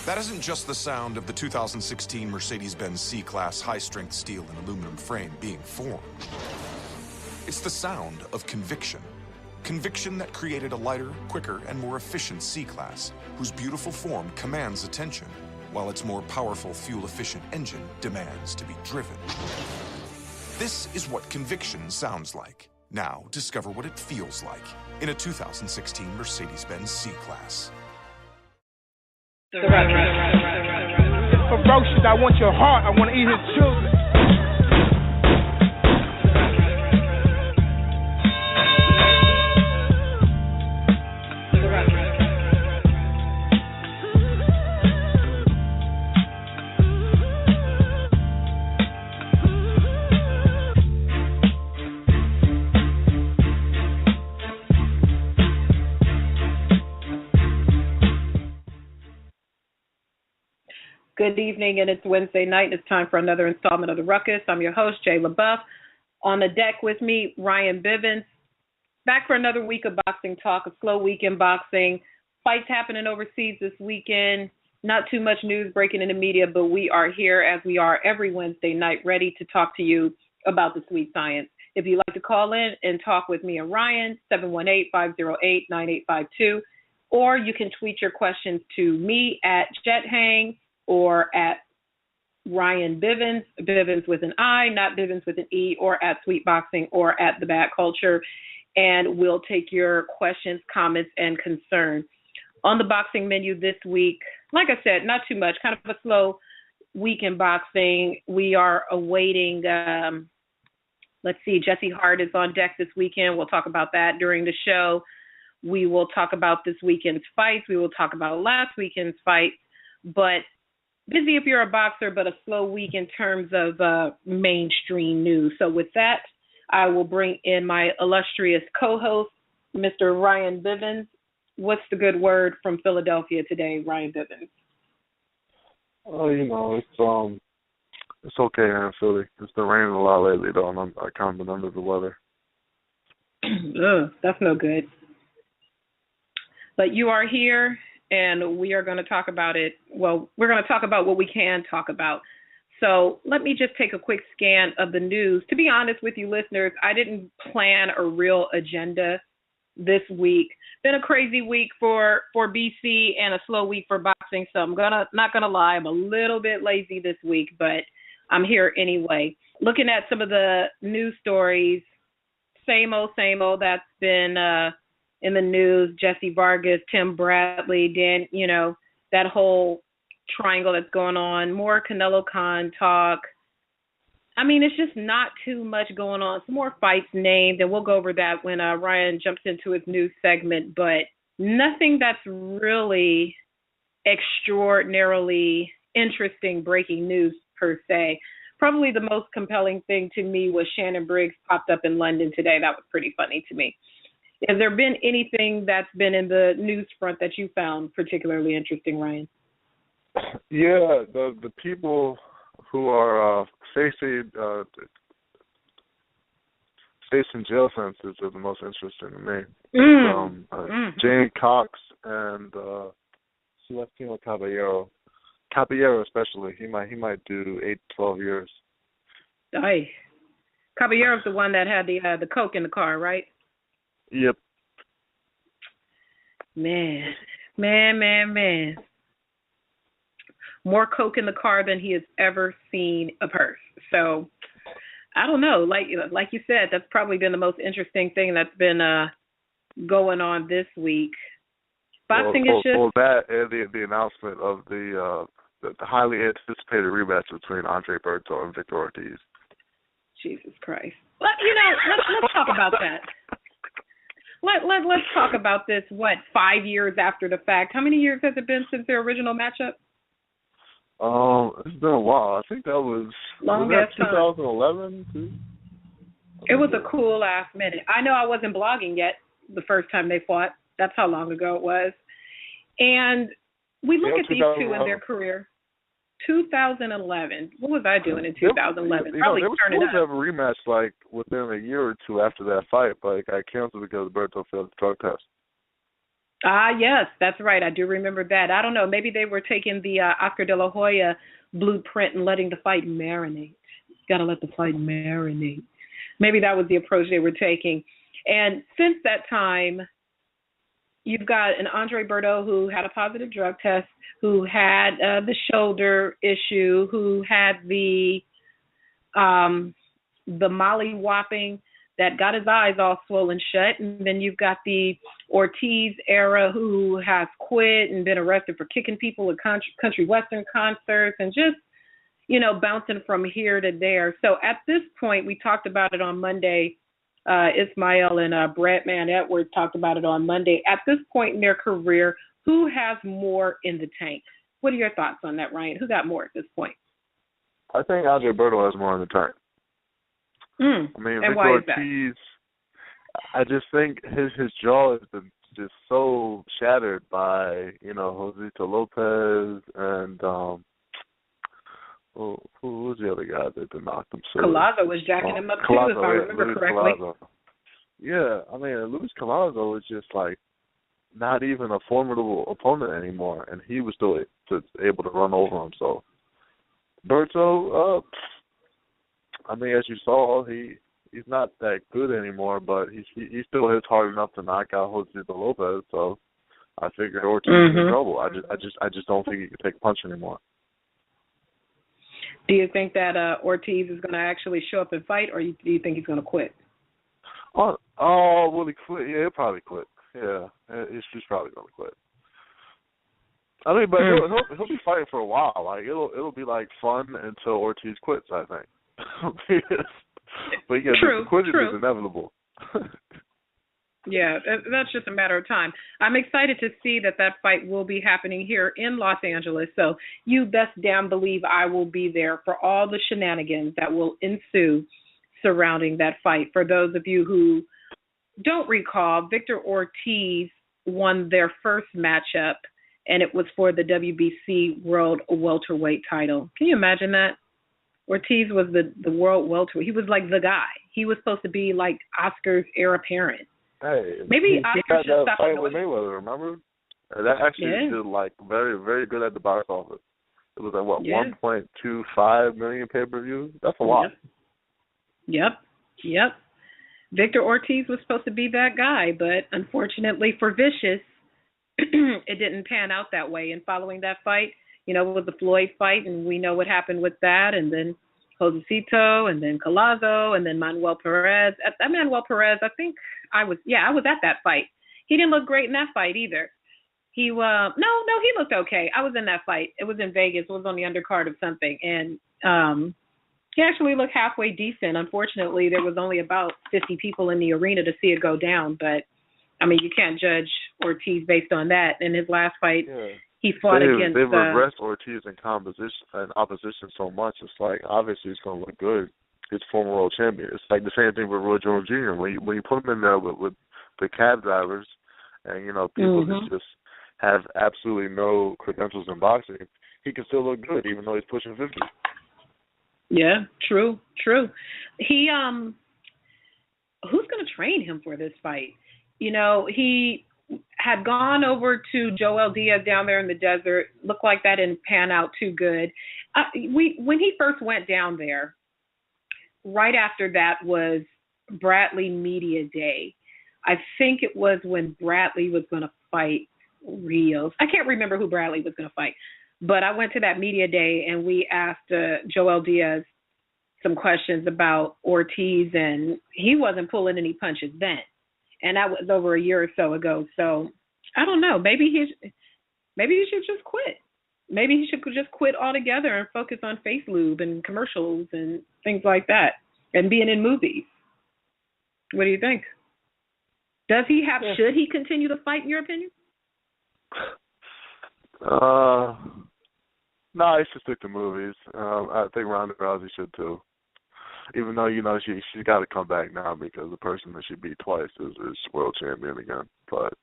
That isn't just the sound of the 2016 Mercedes-Benz C-Class high-strength steel and aluminum frame being formed. It's the sound of conviction. Conviction that created a lighter, quicker, and more efficient C-Class, whose beautiful form commands attention, while its more powerful, fuel-efficient engine demands to be driven. This is what conviction sounds like. Now, discover what it feels like in a 2016 Mercedes-Benz C-Class. Ferocious, I want your heart, I want to eat his children. Good evening, and it's Wednesday night. It's time for another installment of the Ruckus. I'm your host, LeBeauf. On the deck with me, Ryan Bivins. Back for another week of boxing talk, a slow week in boxing. Fights happening overseas this weekend. Not too much news breaking in the media, but we are here as we are every Wednesday night, ready to talk to you about the sweet science. If you'd like to call in and talk with me and Ryan, 718-508-9852, or you can tweet your questions to me at JetHang or at Ryan Bivins, Bivins with an I, not Bivins with an E, or at Sweet Boxing or at The Bad Culture, and we'll take your questions, comments, and concerns. On the boxing menu this week, like I said, not too much, kind of a slow week in boxing. We are awaiting, Jesse Hart is on deck this weekend. We'll talk about that during the show. We will talk about this weekend's fights. We will talk about last weekend's fights, but busy if you're a boxer, but a slow week in terms of mainstream news. So with that, I will bring in my illustrious co-host, Mr. Ryan Bivins. What's the good word from Philadelphia today, Ryan Bivins? Oh, it's okay here in Philly. It's been raining a lot lately, though, and I kind of been under the weather. Ugh, that's no good. But you are here, and we are going to talk about it. Well, we're going to talk about what we can talk about. So let me just take a quick scan of the news. To be honest with you listeners, I didn't plan a real agenda this week. Been a crazy week for BC and a slow week for boxing, so I'm not going to lie, I'm a little bit lazy this week, but I'm here anyway. Looking at some of the news stories, same old that's been in the news, Jesse Vargas, Tim Bradley, that whole triangle that's going on, more Canelo Khan talk. I mean, it's just not too much going on. Some more fights named, and we'll go over that when Ryan jumps into his news segment, but nothing that's really extraordinarily interesting breaking news per se. Probably the most compelling thing to me was Shannon Briggs popped up in London today. That was pretty funny to me. Has there been anything that's been in the news front that you found particularly interesting, Ryan? Yeah, the people who are facing jail sentences are the most interesting to me. Jane Cox and Celestino Caballero. Caballero especially, he might do 8 to 12 years. Aye. Caballero's the one that had the coke in the car, right? Yep. Man. More coke in the car than he has ever seen a purse. So, I don't know. Like you said, that's probably been the most interesting thing that's been going on this week. Boxing is just... Well, that and the announcement of the highly anticipated rematch between Andre Berto and Victor Ortiz. Jesus Christ. Let's talk about that. Let's talk about this, 5 years after the fact. How many years has it been since their original matchup? It's been a while. I think that was 2011 too? It was a cool last minute. I know I wasn't blogging yet the first time they fought. That's how long ago it was. And we look at these two in their career. 2011. What was I doing in 2011? Probably they were supposed to have a rematch within a year or two after that fight, but I canceled because Berto failed the drug test. Yes, that's right. I do remember that. I don't know. Maybe they were taking the Oscar De La Hoya blueprint and letting the fight marinate. Got to let the fight marinate. Maybe that was the approach they were taking. And since that time, you've got an Andre Berto who had a positive drug test, who had the shoulder issue, who had the molly-whopping that got his eyes all swollen shut. And then you've got the Ortiz era who has quit and been arrested for kicking people at country western concerts and just, bouncing from here to there. So at this point, we talked about it on Monday. Ismail and Bradman Edwards talked about it on Monday. At this point in their career, who has more in the tank? What are your thoughts on that, Ryan? Who got more at this point? I think Andre Berto has more in the tank. I mean, and Victor Ortiz, I just think his jaw has been just so shattered by, Josito Lopez and who was the other guy that knocked him? Collazo was jacking him up too, if I remember Luis correctly. Collazo. Yeah, I mean, Luis Collazo was just like not even a formidable opponent anymore, and he was still able to run over him. So Berto, I mean, as you saw, he's not that good anymore, but he still hits hard enough to knock out Josito Lopez. So I figured Ortiz is in trouble. I just don't think he can take a punch anymore. Do you think that Ortiz is going to actually show up and fight, or do you think he's going to quit? Will he quit? Yeah, he'll probably quit. Yeah, he's probably going to quit. I mean, but he'll be fighting for a while. Like it'll be like fun until Ortiz quits, I think. But yeah, the quitting is inevitable. Yeah, that's just a matter of time. I'm excited to see that fight will be happening here in Los Angeles. So you best damn believe I will be there for all the shenanigans that will ensue surrounding that fight. For those of you who don't recall, Victor Ortiz won their first matchup, and it was for the WBC World Welterweight title. Can you imagine that? Ortiz was the world welterweight. He was like the guy. He was supposed to be like Oscar's heir apparent. Hey, maybe he Oscar had should that stop fight with Mayweather, remember? That actually did like very, very good at the box office. It was like 1.25 million pay-per-view. That's a lot. Yep. Victor Ortiz was supposed to be that guy, but unfortunately for Vicious, it didn't pan out that way. And following that fight, with the Floyd fight, and we know what happened with that, and then Josecito, and then Collazo, and then Manuel Perez. Manuel Perez, I think I was at that fight. He didn't look great in that fight either. He he looked okay. I was in that fight. It was in Vegas. It was on the undercard of something, and he actually looked halfway decent. Unfortunately, there was only about 50 people in the arena to see it go down, but I mean, you can't judge Ortiz based on that. In his last fight, he fought against. They've regressed Ortiz in opposition so much. It's like obviously he's going to look good. He's former world champion. It's like the same thing with Roy Jones Jr. When you put him in there with the cab drivers and people that just have absolutely no credentials in boxing, he can still look good even though he's pushing 50. Yeah, true. He who's going to train him for this fight? He had gone over to Joel Diaz down there in the desert. Looked like that didn't pan out too good. When he first went down there, right after that was Bradley Media Day. I think it was when Bradley was going to fight Rios. I can't remember who Bradley was going to fight, but I went to that media day and we asked Joel Diaz some questions about Ortiz, and he wasn't pulling any punches then. And that was over a year or so ago. So I don't know. Maybe he should just quit. Maybe he should just quit altogether and focus on face lube and commercials and things like that, and being in movies. What do you think? Does he have? Yeah. Should he continue to fight? In your opinion? No, he should stick to movies. I think Ronda Rousey should too. Even though she's got to come back now because the person that she beat twice is world champion again. But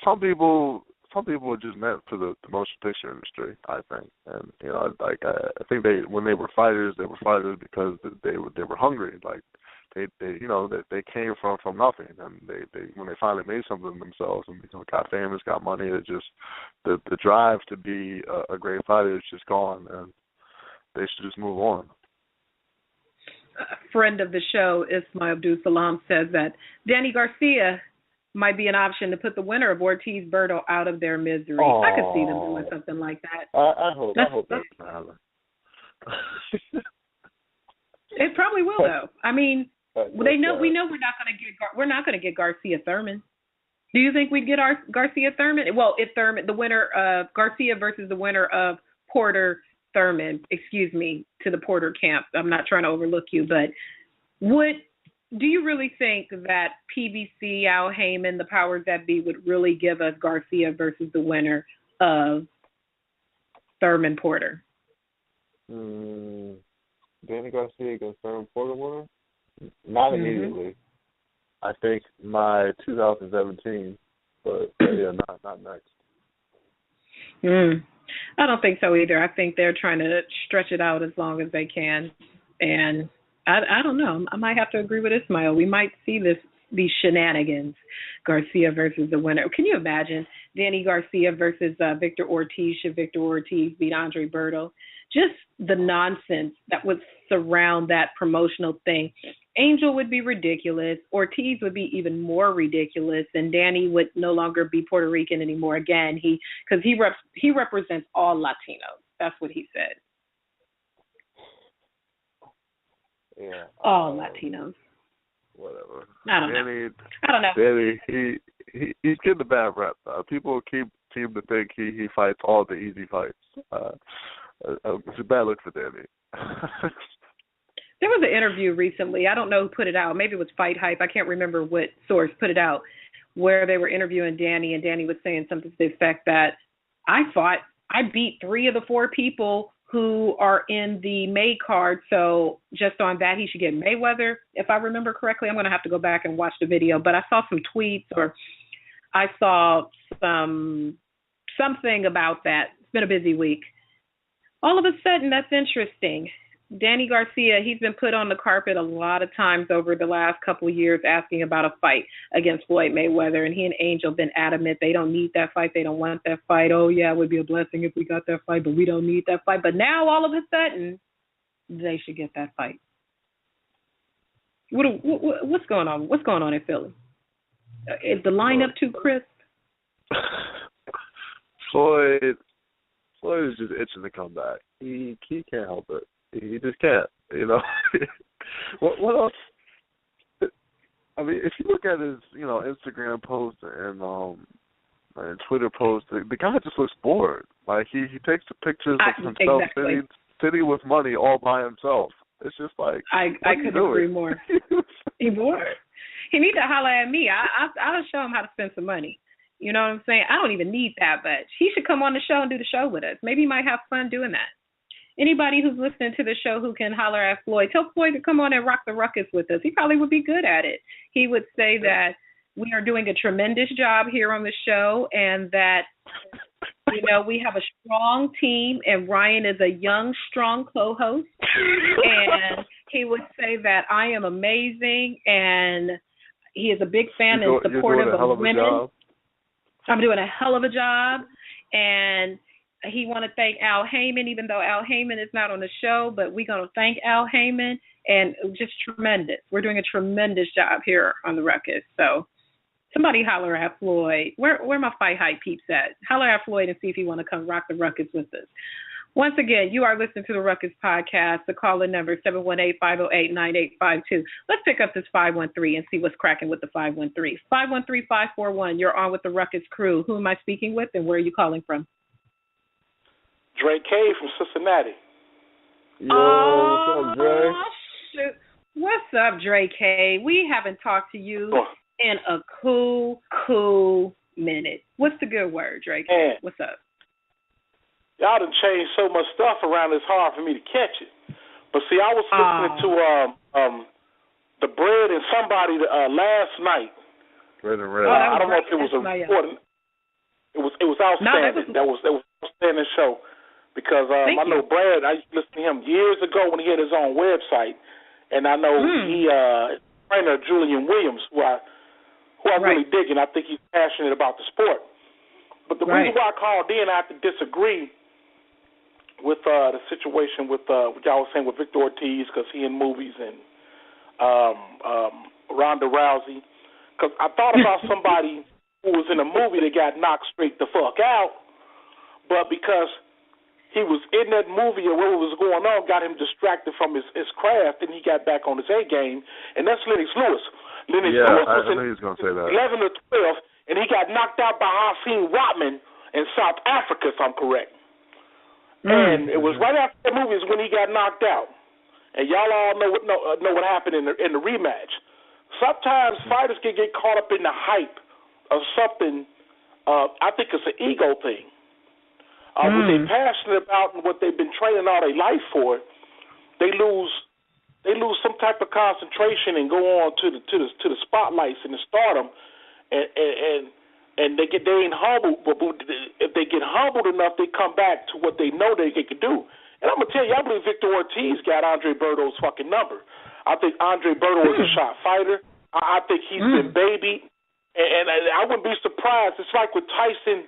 some people are just meant for the motion picture industry, I think. And I think when they were fighters because they were hungry. Like they came from nothing, and they when they finally made something of themselves and got famous, got money, it just the drive to be a great fighter is just gone, and they should just move on. A friend of the show, Ismail Abdul Salam, says that Danny Garcia might be an option to put the winner of Ortiz-Berto out of their misery. Aww. I could see them doing something like that. I hope that's happen. It probably will, though. I mean, we know we're not going to get Garcia Thurman. Do you think we'd get our Garcia Thurman? Well, if Thurman, the winner of Garcia versus the winner of Porter Thurman, to the Porter camp. I'm not trying to overlook you, but do you really think that PBC, Al Heyman, the powers that be, would really give us Garcia versus the winner of Thurman Porter? Danny Garcia against Thurman Porter winner? Not immediately. I think my 2017, but yeah, not next. I don't think so either. I think they're trying to stretch it out as long as they can, and I don't know. I might have to agree with Ismail. We might see these shenanigans, Garcia versus the winner. Can you imagine Danny Garcia versus Victor Ortiz? Should Victor Ortiz beat Andre Berto? Just the nonsense that would surround that promotional thing. Angel would be ridiculous. Ortiz would be even more ridiculous, and Danny would no longer be Puerto Rican anymore. Again, because he represents all Latinos. That's what he said. Yeah. All Latinos. Whatever. I don't know. Danny, he's getting a bad rep. People seem to think he fights all the easy fights. It's a bad look for Danny. There was an interview recently. I don't know who put it out. Maybe it was Fight Hype. I can't remember what source put it out, where they were interviewing Danny, and Danny was saying something to the effect that I beat 3 of the 4 people who are in the May card, so just on that he should get Mayweather, if I remember correctly. I'm going to have to go back and watch the video, but I saw some tweets, or I saw something about that. It's been a busy week. All of a sudden, that's interesting. Danny Garcia, he's been put on the carpet a lot of times over the last couple of years asking about a fight against Floyd Mayweather, and he and Angel have been adamant they don't need that fight, they don't want that fight. Oh, yeah, it would be a blessing if we got that fight, but we don't need that fight. But now, all of a sudden, they should get that fight. What's going on? What's going on in Philly? Is the lineup too crisp? Floyd is just itching to come back. He can't help it. He just can't, What else? I mean, if you look at his, Instagram posts and Twitter posts, the guy just looks bored. Like he takes the pictures of himself sitting with money all by himself. It's just like I couldn't agree more. He's bored. He needs to holler at me. I'll show him how to spend some money. You know what I'm saying? I don't even need that much. He should come on the show and do the show with us. Maybe he might have fun doing that. Anybody who's listening to the show who can holler at Floyd, tell Floyd to come on and rock the ruckus with us. He probably would be good at it. He would say that we are doing a tremendous job here on the show, and that, we have a strong team, and Ryan is a young, strong co-host. And he would say that I am amazing, and he is a big fan and supportive of women. I'm doing a hell of a job, and he want to thank Al Heyman, even though Al Heyman is not on the show, but we're going to thank Al Heyman, and just tremendous. We're doing a tremendous job here on the Ruckus. So somebody holler at Floyd. Where my Fight Hype peeps at? Holler at Floyd and see if he want to come rock the Ruckus with us. Once again, you are listening to the Ruckus Podcast. The call-in number is 718-508-9852. Let's pick up this 513 and see what's cracking with the 513. 513-541, you're on with the Ruckus crew. Who am I speaking with, and where are you calling from? Dre K from Cincinnati. Yo, what's up, Dre? Shoot. What's up, Dre K? We haven't talked to you in a cool minute. What's the good word, Dre K? Man. What's up? Y'all done changed so much stuff around, it's hard for me to catch it. But see, I was listening to the Bread and somebody last night. Bread and Red. I don't know if it was a recording. It was outstanding. That was an outstanding show. Because I know Brad, I used to listen to him years ago when he had his own website, And I know he trainer Julian Williams, who I really dig, and I think he's passionate about the sport. But the reason why I called in, I have to disagree with the situation with what y'all was saying with Victor Ortiz, because he in movies, and Ronda Rousey. Because I thought about somebody who was in a movie that got knocked straight the fuck out, but because he was in that movie or what was going on got him distracted from his craft, and he got back on his A game, and that's Lennox Lewis. Lennox Lewis was I knew he was going to say that. 11 or 12, and he got knocked out by Hasim Rotman in South Africa, if I'm correct. And it was right after that movie is when he got knocked out. And y'all all know what happened in the rematch. Sometimes fighters can get caught up in the hype of something. I think it's an ego thing. What they're passionate about and what they've been training all their life for, they lose some type of concentration and go on to the spotlights and the stardom, and they ain't humble. But if they get humbled enough, they come back to what they know they can do. And I'm gonna tell you, I believe Victor Ortiz got Andre Berto's fucking number. I think Andre Berto is a shot fighter. I think he's been babied, and I wouldn't be surprised. It's like with Tyson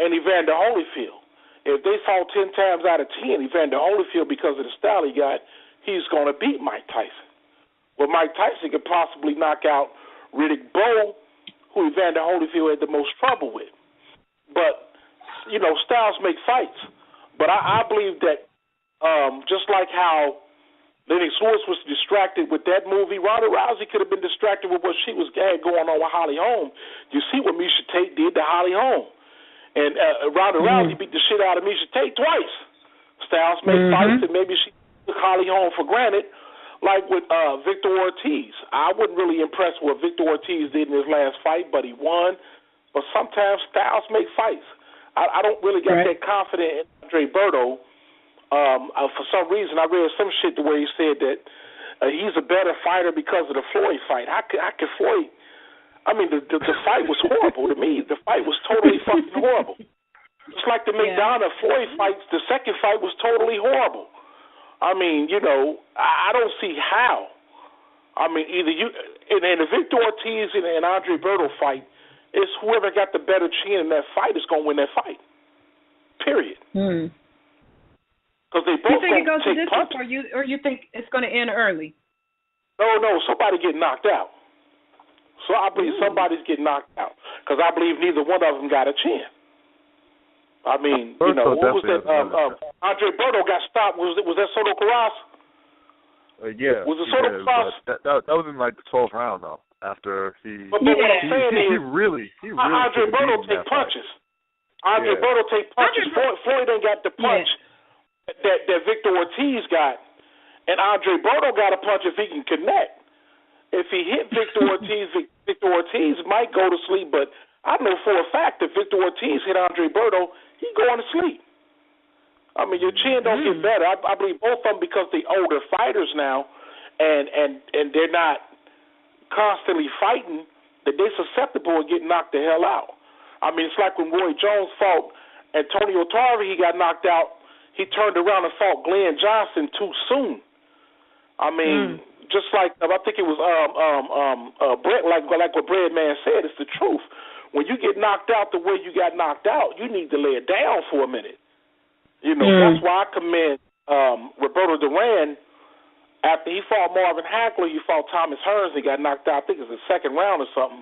and Evander Holyfield. If they fall 10 times out of 10, Evander Holyfield, because of the style he got, he's going to beat Mike Tyson. Well, Mike Tyson could possibly knock out Riddick Bowe, who Evander Holyfield had the most trouble with. But, styles make fights. But I believe that just like how Lennox Lewis was distracted with that movie, Ronda Rousey could have been distracted with what she had going on with Holly Holm. You see what Miesha Tate did to Holly Holm. And Ronda Rousey beat the shit out of Miesha Tate twice. Styles make fights, and maybe she took Holly Holm for granted, like with Victor Ortiz. I wasn't really impressed with what Victor Ortiz did in his last fight, but he won. But sometimes styles make fights. I don't really get that confident in Andre Berto. For some reason, I read some shit where he said that he's a better fighter because of the Floyd fight. How could Floyd? I mean, the fight was horrible to me. The fight was totally fucking horrible. Just like the McDonough-Floyd fights, the second fight was totally horrible. I mean, I don't see how. I mean, either you in the Victor Ortiz and Andre Berto fight, it's whoever got the better chin in that fight is going to win that fight. Period. Because they both think it goes to take distance, punches. or you think it's going to end early? No, somebody get knocked out. So I believe somebody's getting knocked out because I believe neither one of them got a chin. I mean, what was that? Andre Berto got stopped. Was that Soto Caras? Yeah. Was it Soto Caras? That was in like the 12th round though. After he, but what I'm saying is, he really Andre Berto take punches. Andre Berto take punches. Floyd ain't got the punch that Victor Ortiz got, and Andre Berto got a punch if he can connect. If he hit Victor Ortiz, Victor Ortiz might go to sleep, but I know for a fact that Victor Ortiz hit Andre Berto, he going to sleep. I mean, your chin don't get better. I believe both of them because they're older fighters now, and they're not constantly fighting, that they're susceptible to getting knocked the hell out. I mean, it's like when Roy Jones fought Antonio Tarver, he got knocked out. He turned around and fought Glenn Johnson too soon. I mean, just like I think it was Brett, like what Breadman said, it's the truth. When you get knocked out the way you got knocked out, you need to lay it down for a minute. That's why I commend Roberto Duran. After he fought Marvin Hagler, he fought Thomas Hearns and got knocked out. I think it was the second round or something.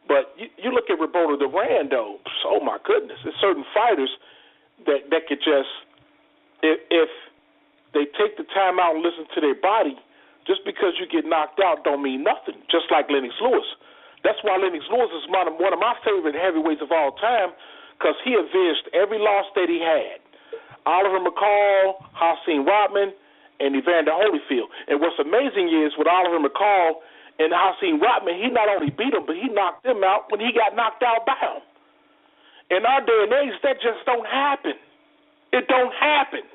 But you look at Roberto Duran, though, oh my goodness, there's certain fighters that could just, if they take the time out and listen to their body, just because you get knocked out don't mean nothing, just like Lennox Lewis. That's why Lennox Lewis is one of my favorite heavyweights of all time, because he avenged every loss that he had. Oliver McCall, Hasim Rotman, and Evander Holyfield. And what's amazing is with Oliver McCall and Hasim Rotman, he not only beat him, but he knocked them out when he got knocked out by him. In our day and age, that just don't happen. It don't happen.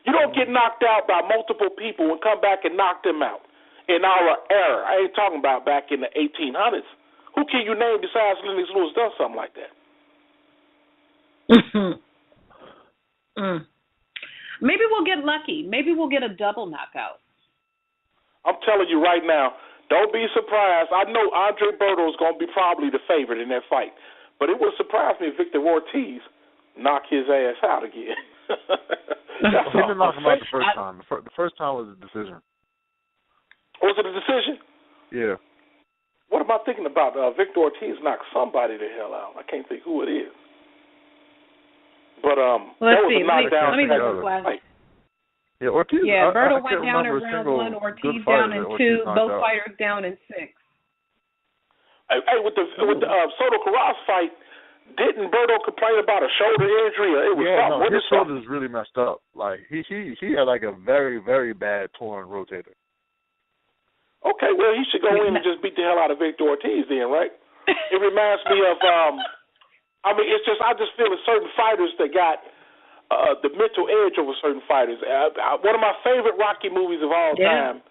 You don't get knocked out by multiple people and come back and knock them out. In our era, I ain't talking about back in the 1800s. Who can you name besides Lennox Lewis done something like that? Maybe we'll get lucky. Maybe we'll get a double knockout. I'm telling you right now, don't be surprised. I know Andre Berto is going to be probably the favorite in that fight, but it would surprise me if Victor Ortiz knock his ass out again. He didn't knock him out the first time. The first time was a decision. Was it a decision? Yeah. What am I thinking about? Victor Ortiz knocked somebody the hell out. I can't think who it is. But let's that was see. a knockdown. Let me look at the flash. Yeah, Ortiz. Yeah, Berto I went down in round 1. Ortiz down in 2. Both fighters down in 6. Hey, with the Soto Karass fight, didn't Berto complain about a shoulder injury? Or it was something? His shoulder's really messed up. Like he had like a very, very bad torn rotator. Okay, well he should go in and just beat the hell out of Victor Ortiz then, right? It reminds me of I just feel that certain fighters that got the mental edge over certain fighters. One of my favorite Rocky movies of all time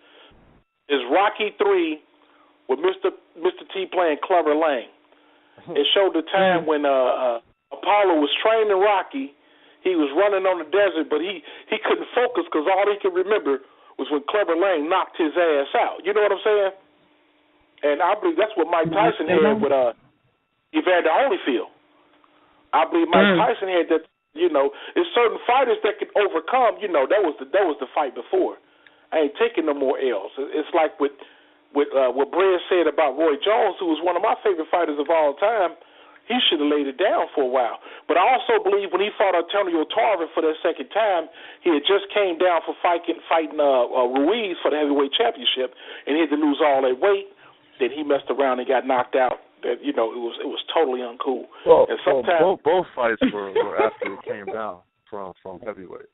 is Rocky 3 with Mr. T playing Clubber Lang. It showed the time when Apollo was training Rocky. He was running on the desert, but he couldn't focus because all he could remember was when Clubber Lang knocked his ass out. You know what I'm saying? And I believe that's what Mike Tyson had with Evander Holyfield. I believe Mike Tyson had that. You know, there's certain fighters that can overcome. You know, that was the fight before. I ain't taking no more L's. It's like with what Brad said about Roy Jones, who was one of my favorite fighters of all time. He should have laid it down for a while. But I also believe when he fought Antonio Tarver for that second time, he had just came down for fighting Ruiz for the heavyweight championship, and he had to lose all that weight. Then he messed around and got knocked out. That it was totally uncool. Well, and sometimes both fights were after he came down from heavyweight.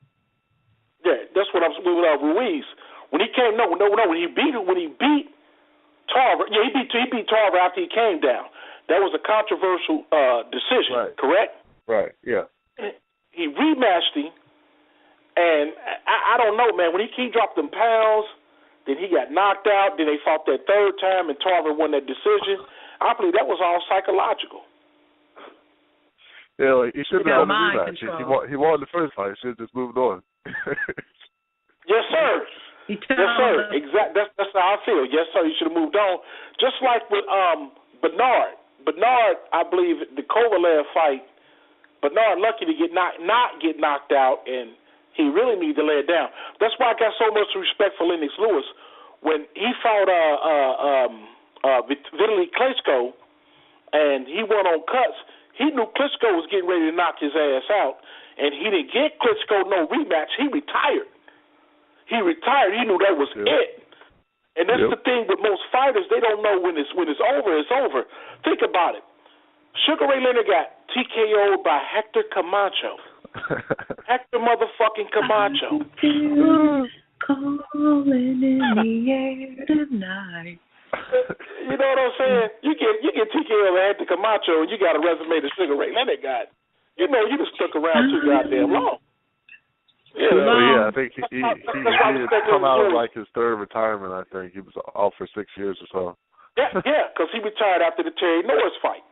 Yeah, that's what I'm with Ruiz. When he came, when he beat Tarver, he beat Tarver after he came down. That was a controversial decision, correct? Right. Yeah. He rematched him, and I don't know, man. When he dropped them pounds, then he got knocked out. Then they fought that third time, and Tarver won that decision. I believe that was all psychological. Yeah, like he should have done the rematch. He won the first fight. He should have just moved on. Yes, sir. Yes, sir. That's how I feel. Yes, sir. He should have moved on. Just like with Bernard. Bernard, I believe the Kovalev fight. Bernard lucky to not get knocked out, and he really needed to lay it down. That's why I got so much respect for Lennox Lewis when he fought Vitaly Klitschko, and he went on cuts. He knew Klitschko was getting ready to knock his ass out, and he didn't get Klitschko no rematch. He retired. He knew that was it. And that's the thing with most fighters. They don't know when it's over, it's over. Think about it. Sugar Ray Leonard got TKO'd by Hector Camacho. Hector motherfucking Camacho. Calling in the air tonight. You know what I'm saying? You get TKO and Hector Camacho, and you got a resume that Sugar Ray Leonard got. You know, you just stuck around too goddamn long. I think he had come out of like his third retirement. I think he was off for 6 years or so. Yeah, because he retired after the Terry Norris fight.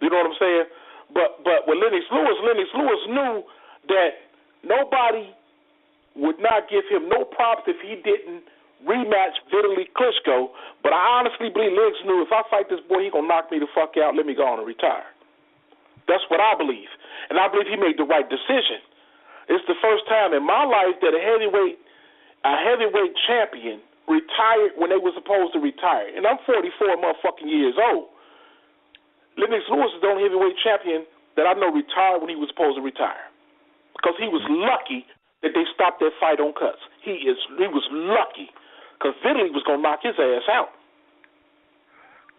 You know what I'm saying? But with Lennox Lewis knew that nobody would not give him no props if he didn't rematch Vitaly Klitschko. But I honestly believe Lennox knew if I fight this boy, he gonna knock me the fuck out. Let me go on and retire. That's what I believe, and I believe he made the right decision. It's the first time in my life that a heavyweight champion retired when they were supposed to retire. And I'm 44 motherfucking years old. Lennox Lewis is the only heavyweight champion that I know retired when he was supposed to retire. Because he was lucky that they stopped that fight on cuts. He was lucky. Because Vitaly was going to knock his ass out.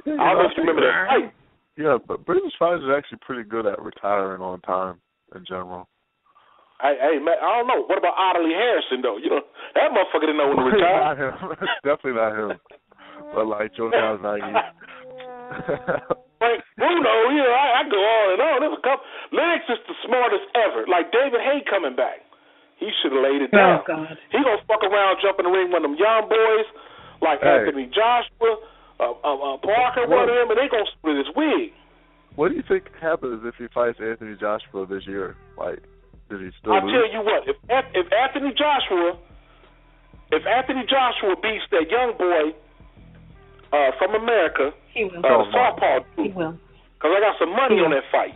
I don't know if you remember that fight. Yeah, but British fighters are actually pretty good at retiring on time in general. Hey, man, I don't know. What about Otterly Harrison, though? You know, that motherfucker didn't know when to retire. Not him. Definitely not him. But like Joe Calzaghe. Like, Bruno, I go on and on. There's a couple. Lennox is the smartest ever. Like David Haye coming back. He should have laid it down. Oh, God. He gonna fuck around, jump in the ring with them young boys, like Anthony Joshua, Parker, one of them, and they gonna split his wig. What do you think happens if he fights Anthony Joshua this year? Like, did he still lose? I'll tell you what, if Anthony Joshua if Anthony Joshua beats that young boy from America, he will. Southpaw, he will. Because I got some money on that fight.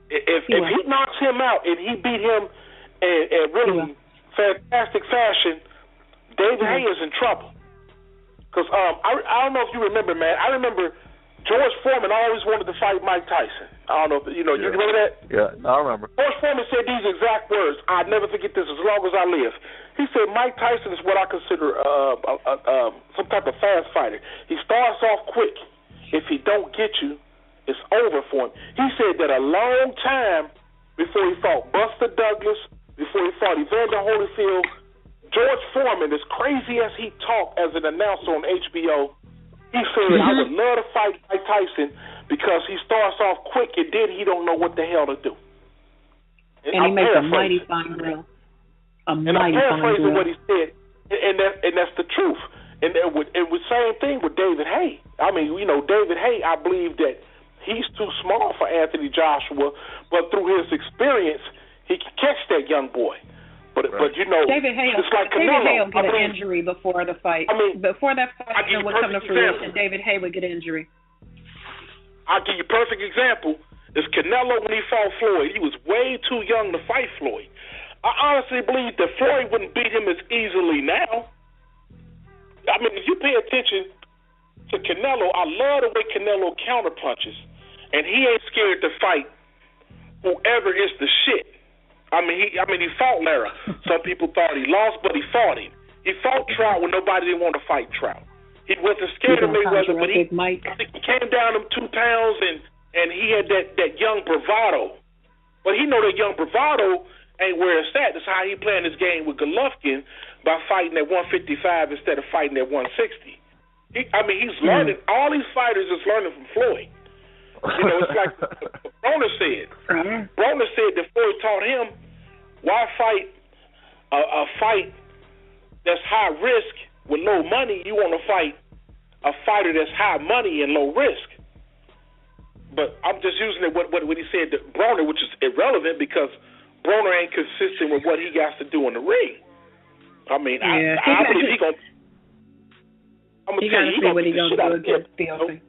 If he knocks him out and he beat him in really fantastic fashion, David Haye is in trouble. Because I don't know if you remember, man. I remember George Foreman always wanted to fight Mike Tyson. I don't know if you remember that? Yeah, I remember. George Foreman said these exact words. I'd never forget this as long as I live. He said Mike Tyson is what I consider some type of fast fighter. He starts off quick. If he don't get you, it's over for him. He said that a long time before he fought Buster Douglas, before he fought Evander Holyfield, George Foreman, as crazy as he talked as an announcer on HBO, he said, I would love to fight Mike Tyson because he starts off quick and then he don't know what the hell to do. And he makes a mighty fine grill. I'm paraphrasing what he said, and that's the truth. And it was same thing with David Haye. I mean, David Haye, I believe that he's too small for Anthony Joshua, but through his experience, he can catch that young boy. But David Haye, it's like Canelo. David Haye will get an injury before the fight. I mean, before that fight would come to fruition, David Haye would get an injury. I'll give you a perfect example. It's Canelo when he fought Floyd. He was way too young to fight Floyd. I honestly believe that Floyd wouldn't beat him as easily now. I mean, if you pay attention to Canelo, I love the way Canelo counterpunches, and he ain't scared to fight whoever is the shit. I mean, he fought Lara. Some people thought he lost, but he fought him. He fought Trout when nobody didn't want to fight Trout. He wasn't scared of Mayweather, but I think he came down them 2 pounds, and he had that young bravado. But he know that young bravado ain't where it's at. That's how he playing his game with Golovkin by fighting at 155 instead of fighting at 160. He's learning. All these fighters is learning from Floyd. It's like Broner said. Broner said that Floyd taught him why fight a fight that's high risk with low money. You want to fight a fighter that's high money and low risk. But I'm just using it what he said to Broner, which is irrelevant because Broner ain't consistent with what he got to do in the ring. I mean, I believe he's going to. I'm going to tell you, he's going to do a good deal.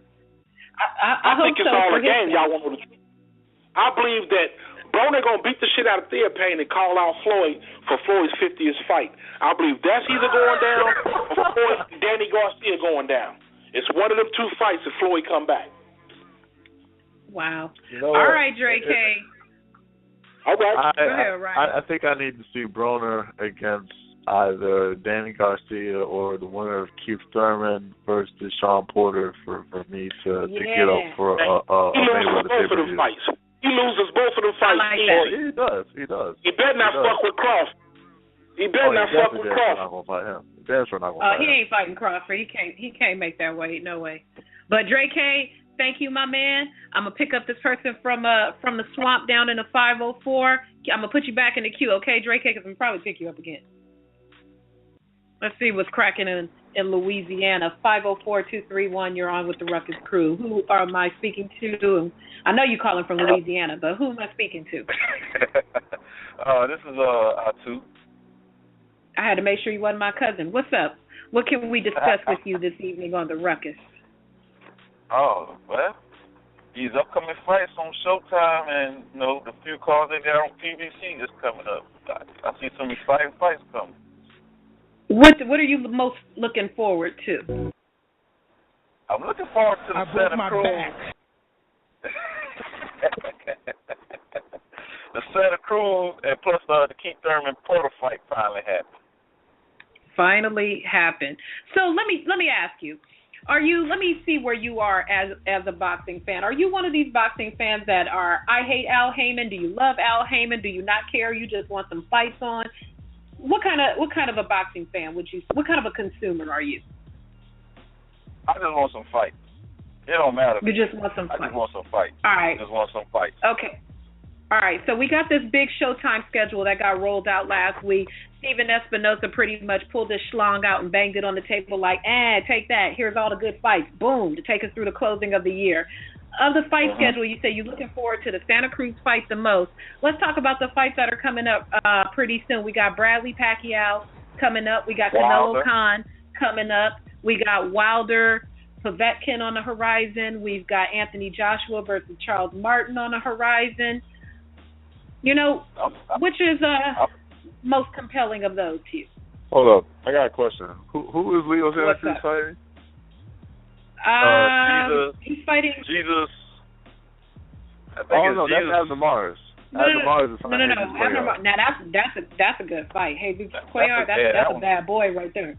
I think it's all a game. Y'all want to know the truth. I believe that Broner going to beat the shit out of Theophane and call out Floyd for Floyd's 50th fight. I believe that's either going down or Floyd and Danny Garcia going down. It's one of them 2 fights if Floyd come back. Wow. All right, Drake K. All right. Go ahead, Ryan. I think I need to see Broner against either Danny Garcia or the winner of Keith Thurman versus Sean Porter for me to get up for a Mayweather pay-per-view. He loses both of them fights. He does. He better not fuck with Crawford. He better not fuck with Crawford. Not gonna fight him. That's not gonna fight him. He ain't fighting Crawford. He can't make that weight. No way. But Drake K, thank you, my man. I'm gonna pick up this person from the swamp down in the 504. I'm gonna put you back in the queue, okay, Drake K? Because I'm probably pick you up again. Let's see what's cracking in Louisiana. 504-231, you're on with the Ruckus crew. Who am I speaking to? I know you're calling from Louisiana, but who am I speaking to? This is Atu. I had to make sure you wasn't my cousin. What's up? What can we discuss with you this evening on the Ruckus? Oh, well, these upcoming fights on Showtime and, the few calls they got on PBC is coming up. I see some exciting fights coming. What are you most looking forward to? I'm looking forward to the Santa Cruz. The Santa Cruz and plus the Keith Thurman Porter fight finally happened. So let me ask you, let me see where you are as a boxing fan. Are you one of these boxing fans that are, I hate Al Heyman? Do you love Al Heyman? Do you not care? You just want some fights on? What kind of a boxing fan what kind of a consumer are you? I just want some fights. It don't matter. You just want some fights. I just want some fights. All right. I just want some fights. Okay. All right. So we got this big Showtime schedule that got rolled out last week. Steven Espinosa pretty much pulled his schlong out and banged it on the table like, take that. Here's all the good fights. Boom, to take us through the closing of the year. Of the fight schedule, you say you're looking forward to the Santa Cruz fight the most. Let's talk about the fights that are coming up pretty soon. We got Bradley Pacquiao coming up. We got Wilder. Canelo Khan coming up. We got Wilder, Povetkin on the horizon. We've got Anthony Joshua versus Charles Martin on the horizon. You know, which is most compelling of those to you? Hold up, I got a question. Who is Leo Santa Cruz fighting? He's fighting Jesus. I think no, Jesus. That's Abner Mars. Abner Mars is fighting. No. Now that's a good fight. Hey, Cuellar, that's a bad boy right there.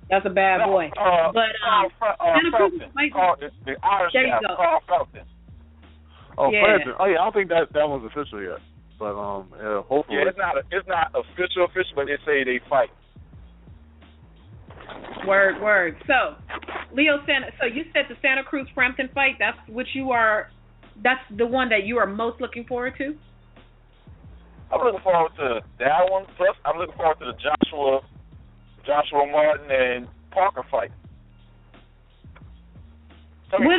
That's a bad boy. But Santa Cruz is fighting. The Irish There you guy, go. Carl Felton. Oh, Yeah. Frampton. Oh, yeah, I don't think that one's official yet. But hopefully. Yeah, it's not official, but they say they fight. Word. So, so you said the Santa Cruz Frampton fight. That's the one that you are most looking forward to. I'm looking forward to that one. Plus, I'm looking forward to the Joshua Martin and Parker fight. Anthony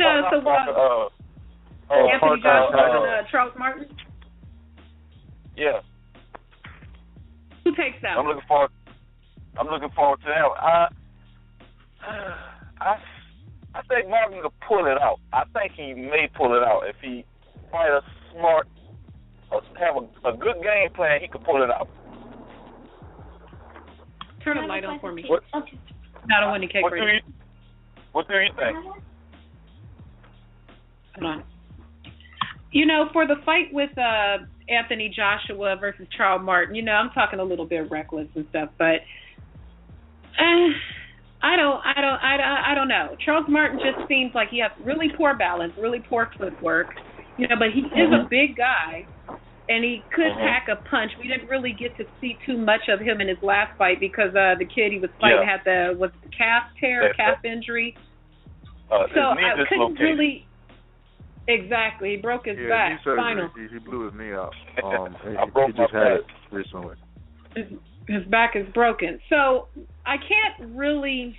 Joshua and Charles Martin. Yeah. Who takes that? I'm looking forward to that. I think Martin will pull it out. I think he may pull it out if he fight a smart, have a good game plan. He could pull it out. Turn the light on for me. What? Not a Wendy Cake radio. What do you think? Hold on. You know, for the fight with Anthony Joshua versus Charles Martin, you know, I'm talking a little bit reckless and stuff, but I don't know. Charles Martin just seems like he has really poor balance, really poor footwork, you know, but he is a big guy, and he could pack a punch. We didn't really get to see too much of him in his last fight because the kid he was fighting had the calf injury. So I couldn't really. Exactly, he broke his back. Spinal. He blew his knee out. He just had it recently. His back is broken. So I can't really.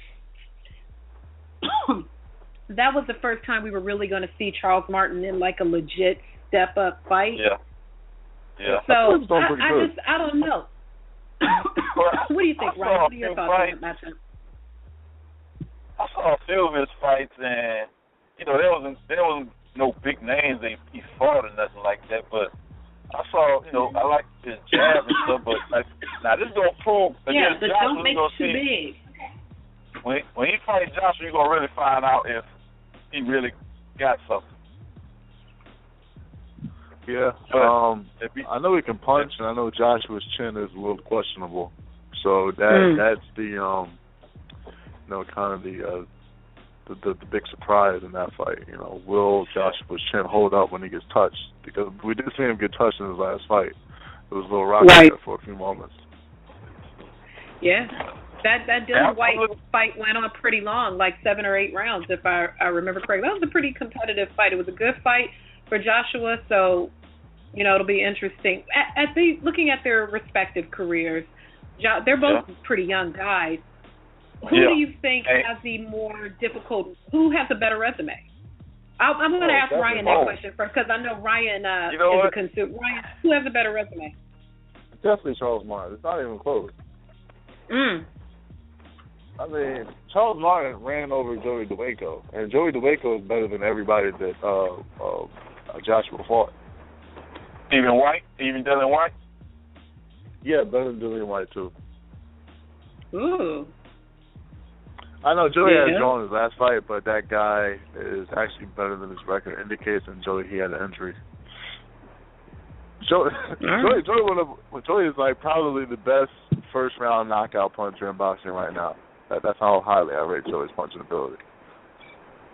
That was the first time we were really going to see Charles Martin in like a legit step up fight. Yeah. So I don't know. What do you think, Ryan? What are your thoughts on that matchup? I saw a few of his fights, and you know there wasn't no big names he fought or nothing like that, but I saw, you know, I like his jab and stuff, but like, now this is gonna prove against but Joshua. don't make it too big. When he fights Joshua, you're gonna really find out if he really got something. Yeah, I know he can punch, and I know Joshua's chin is a little questionable, so that's the kind of the big surprise in that fight. You know, will Joshua's chin hold up when he gets touched? Because we did see him get touched in his last fight. It was a little rocky there for a few moments. Yeah. That Dylan White fight went on pretty long, like 7 or 8 rounds, if I remember correctly. That was a pretty competitive fight. It was a good fight for Joshua, so, you know, it'll be interesting. Looking at their respective careers, they're both pretty young guys. Who do you think has the more difficult? Who has a better resume? I'm going to ask Ryan that question first because I know Ryan is a consumer. Ryan, who has a better resume? Definitely Charles Martin. It's not even close. I mean, Charles Martin ran over Joey DeWayco, and Joey DeWayco is better than everybody that Joshua fought. Even Dylan White? Yeah, better than Dylan White too. Ooh. I know Joey had drawn his last fight, but that guy is actually better than his record indicates, and Joey, he had an injury. Joey is like probably the best first round knockout puncher in boxing right now. That's how highly I rate Joey's punching ability.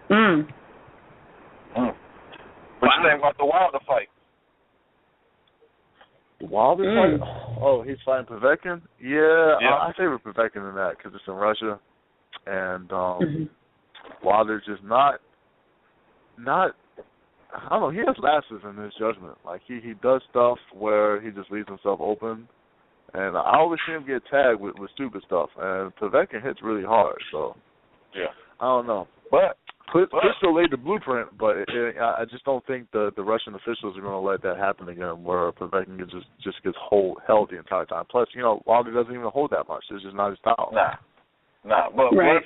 What you think about the Wilder fight? The Wilder fight? Oh, he's fighting Povetkin? Yeah. I favor Povetkin in that because it's in Russia. And Wilder's just not. I don't know. He has lapses in his judgment. Like he does stuff where he just leaves himself open, and I always see him get tagged with stupid stuff. And Povetkin hits really hard, so I don't know. But Fischer laid the blueprint, but I just don't think the Russian officials are going to let that happen again, where Povetkin just gets held the entire time. Plus, Wilder doesn't even hold that much. It's just not his style. Nah. But right. what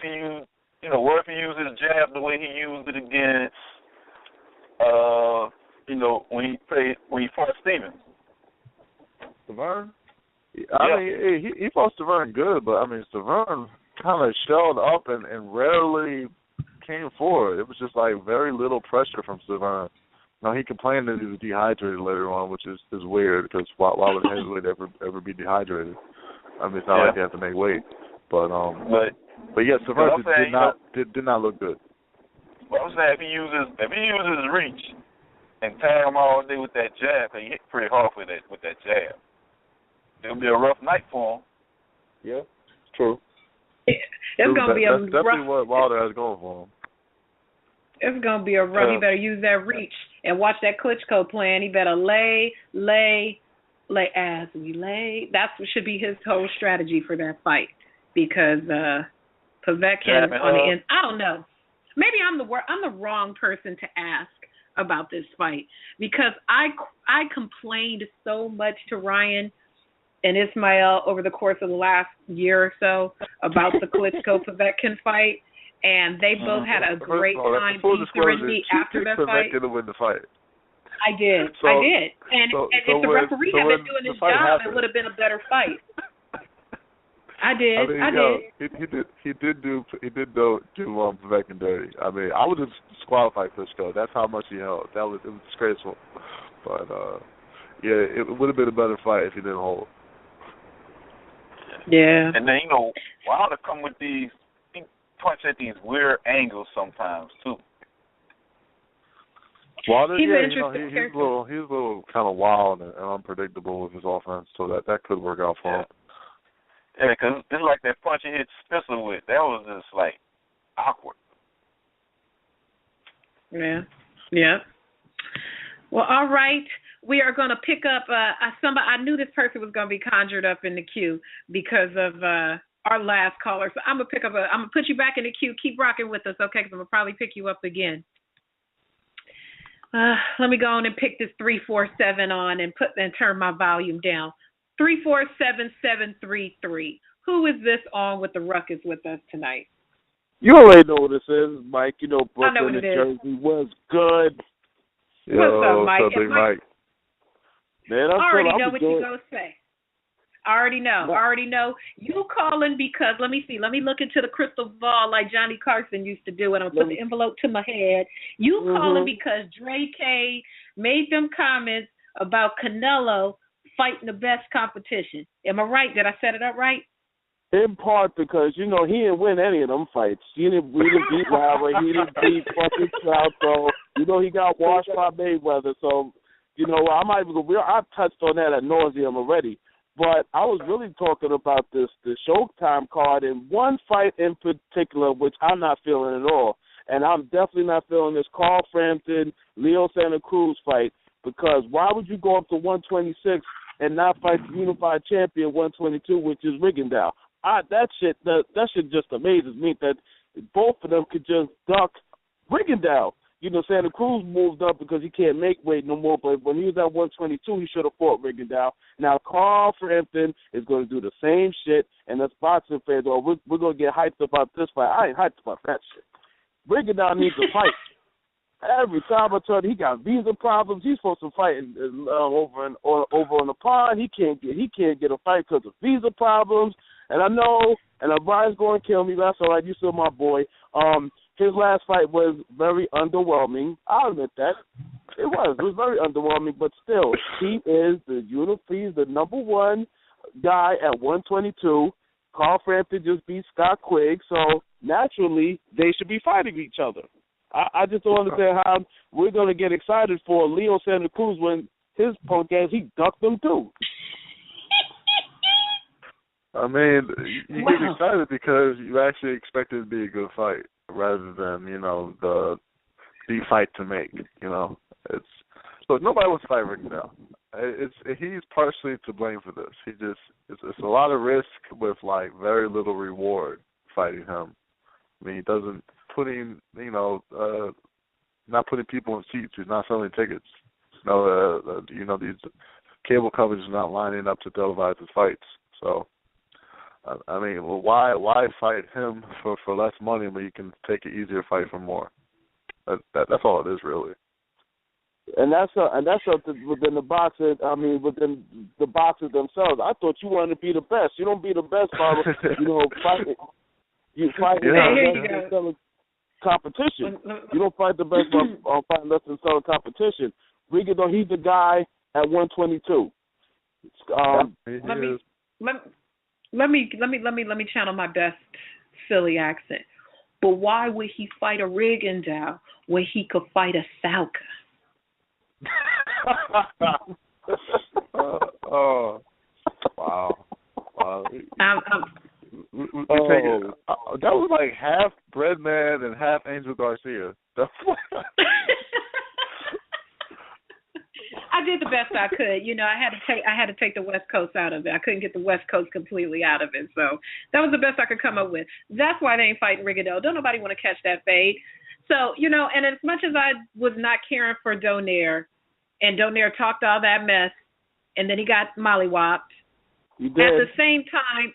if he used his jab the way he used it against, when he fought Stevens? Severn? I mean, he fought Severn good, but I mean, Severn kind of shelled up and rarely came forward. It was just like very little pressure from Severn. Now he complained that he was dehydrated later on, which is weird because why would a heavyweight ever be dehydrated? I mean, it's not like they have to make weight, but yeah, Severn did not look good. But I'm saying if he uses reach and tag him all day with that jab, he hit pretty hard with that jab. It'll be a rough night for him. Yeah, it's true. It's going to be that's definitely what Wilder has going for him. It's going to be a rough. He better use that reach and watch that Klitschko plan. He better lay as we lay. That should be his whole strategy for that fight because Povetkin on the end. I don't know. Maybe I'm the wrong person to ask about this fight because I complained so much to Ryan and Ismail over the course of the last year or so about the Klitschko-Povetkin fight, and they both had a great time beating me after that fight. Povetkin to win the fight. I did. And if the referee had been doing his job, it would have been a better fight. I did. He did do Povetkin dirty. I mean, I would have disqualified Klitschko. That's how much he held. It was disgraceful. But it would have been a better fight if he didn't hold. Yeah. And then Wilder come with he punch at these weird angles sometimes too. Wilder, he's a little kind of wild and unpredictable with his offense, so that could work out for him. Yeah, because it's like that punch he hit Spencer with. That was just like awkward. Yeah. Well, all right. We are going to pick up somebody. I knew this person was going to be conjured up in the queue because of our last caller. So I'm going to put you back in the queue. Keep rocking with us, okay? Because I'm going to probably pick you up again. Let me go on and pick this 347 on and turn my volume down. 347-733. Who is this on with the Ruckus with us tonight? You already know what this is, Mike. Brooklyn, I know what it is. Jersey was good. What's up, Mike? What's up, Big Mike? Man, I already know what you're going to say. I already know. You calling because, let me see. Let me look into the crystal ball like Johnny Carson used to do, and I'm going to put the envelope to my head. You calling because Dre K made them comments about Canelo fighting the best competition. Am I right? Did I set it up right? In part because, he didn't win any of them fights. He didn't beat Wilder. He didn't beat fucking Southpaw. He got washed by Mayweather. So, I'm not even I've touched on that ad nauseum already. But I was really talking about the Showtime card and one fight in particular, which I'm not feeling at all. And I'm definitely not feeling this Carl Frampton, Leo Santa Cruz fight, because why would you go up to 126 and not fight the unified champion 122, which is Rigondeaux? That shit just amazes me that both of them could just duck Rigondeaux. Santa Cruz moved up because he can't make weight no more, but when he was at 122, he should have fought Rigondeaux. Now, Carl Frampton is going to do the same shit, and us boxing fans, we're going to get hyped about this fight. I ain't hyped about that shit. Rigondeaux needs a fight. Every time I turn, he got visa problems. He's supposed to fight over on the pond. He can't get a fight because of visa problems. And I know, and Brian's going to kill me, but that's all right. You still my boy. His last fight was very underwhelming. I'll admit that. It was very underwhelming, but still, he's the number one guy at 122. Carl Frampton just beat Scott Quigg, so naturally they should be fighting each other. I just don't understand how we're going to get excited for Leo Santa Cruz when his punk ass, he ducked them too. I mean, you get excited because you actually expect it to be a good fight rather than, the fight to make, It's so nobody wants to fight Rigondeaux. He's partially to blame for this. It's a lot of risk with like very little reward fighting him. I mean, he doesn't putting not putting people in seats. He's not selling tickets. These cable companies are not lining up to televise his fights. So, I mean, why fight him for less money when you can take an easier fight for more? That's all it is, really. And that's within the boxer. I mean, within the boxers themselves. I thought you wanted to be the best. You don't be the best by fighting. You fight competition. You don't fight the best by fighting less than selling competition. Rigondeaux, he's the guy at 122. Let me channel my best Philly accent. But why would he fight a Rigondeaux when he could fight a Salka? Wow. That was like half Breadman and half Angel Garcia. I did the best I could. I had to take the West Coast out of it. I couldn't get the West Coast completely out of it. So that was the best I could come up with. That's why they ain't fighting Rigondeaux. Don't nobody want to catch that fade. So, and as much as I was not caring for Donaire, and Donaire talked all that mess, and then he got mollywopped. At the same time,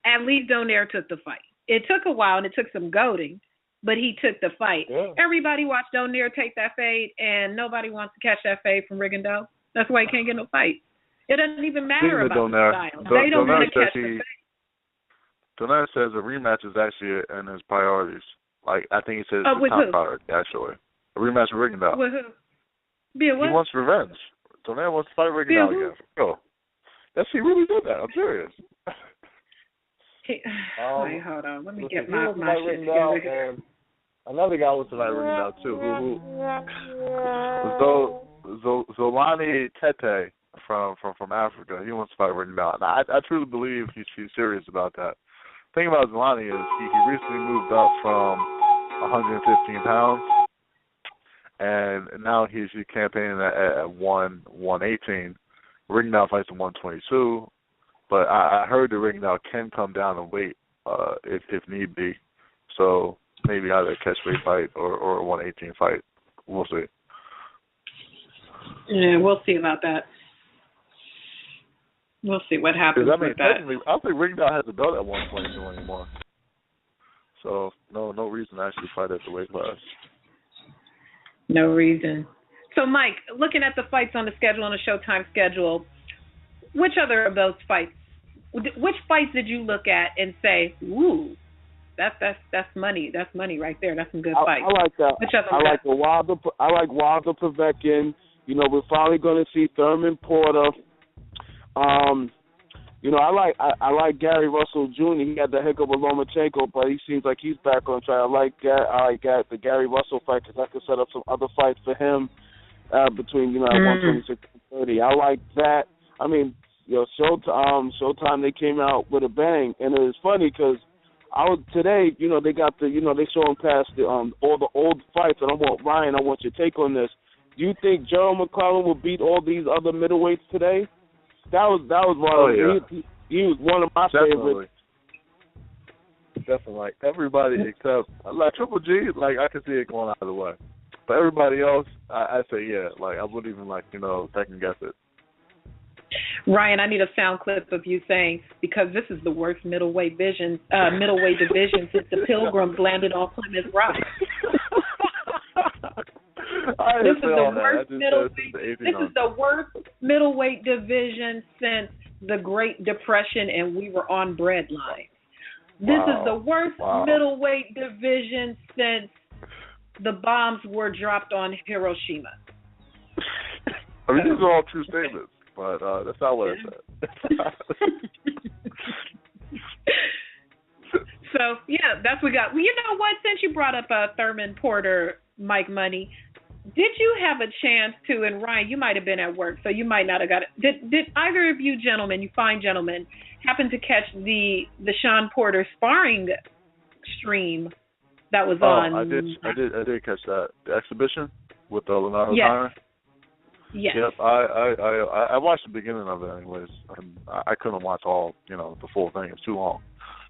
at least Donaire took the fight. It took a while, and it took some goading, but he took the fight. Yeah. Everybody watched Donaire take that fade, and nobody wants to catch that fade from Rigondeaux. That's why he can't get no fight. It doesn't even matter about the style. They don't want to catch the fade. Donaire says a rematch is actually in his priorities. Like, I think he says it's the top priority, actually. A rematch with Rigondeaux. With who? He wants revenge. Donaire wants to fight Rigondeaux again. Go. Yes, he really did that. I'm serious. Wait, hold on. Let me get my shit together. Another guy wants to fight Rigondeaux, too. Zolani Tete from Africa. He wants to fight Rigondeaux. And I truly believe he's serious about that. The thing about Zolani is he recently moved up from 115 pounds, and now he's campaigning at 118. Rigondeaux fights at 122, but I heard that Rigondeaux can come down and weight if need be. So maybe either a catchweight fight or a 118 fight. We'll see. Yeah, we'll see about that. We'll see what happens with that. I don't think Rigondeaux has a belt at 122 anymore. So no reason to actually fight at the weight class. No reason. So, Mike, looking at the fights on the schedule, on the Showtime schedule, which other of those fights, which fights did you look at and say, ooh, that's money. That's money right there. That's some good fights. I like that. Which other I like Wilder Povetkin. We're finally going to see Thurman Porter. I like Gary Russell Jr. He had the heck of a Lomachenko, but he seems like he's back on track. I like the Gary Russell fight because I could set up some other fights for him between 126 and 130. I like that. I mean, Showtime they came out with a bang, and it was funny because today. They got they showing past all the old fights, and I want your take on this. Do you think Gerald McClellan will beat all these other middleweights today? That was one. Oh, yeah. He was one of my favorites. Definitely, like everybody except like Triple G. Like I could see it going either way, but everybody else, I say yeah. Like I wouldn't even second guess it. Ryan, I need a sound clip of you saying, because this is the worst middleweight division since the Pilgrims landed on Plymouth Rock. This is the worst middleweight division since the Great Depression, and we were on bread lines. This is the worst middleweight division since the bombs were dropped on Hiroshima. I mean, these are all true statements, but that's not what I said. So, yeah, that's what we got. Well, you know what? Since you brought up Thurman Porter, Mike Money, did you have a chance to, and Ryan, you might have been at work, so you might not have got it. Did either of you gentlemen, you fine gentlemen, happen to catch the Sean Porter sparring stream that was on? I did catch that. The exhibition with Leonardo Tyner? Yes. Yep, I watched the beginning of it anyways. I couldn't watch all, the full thing. It's too long.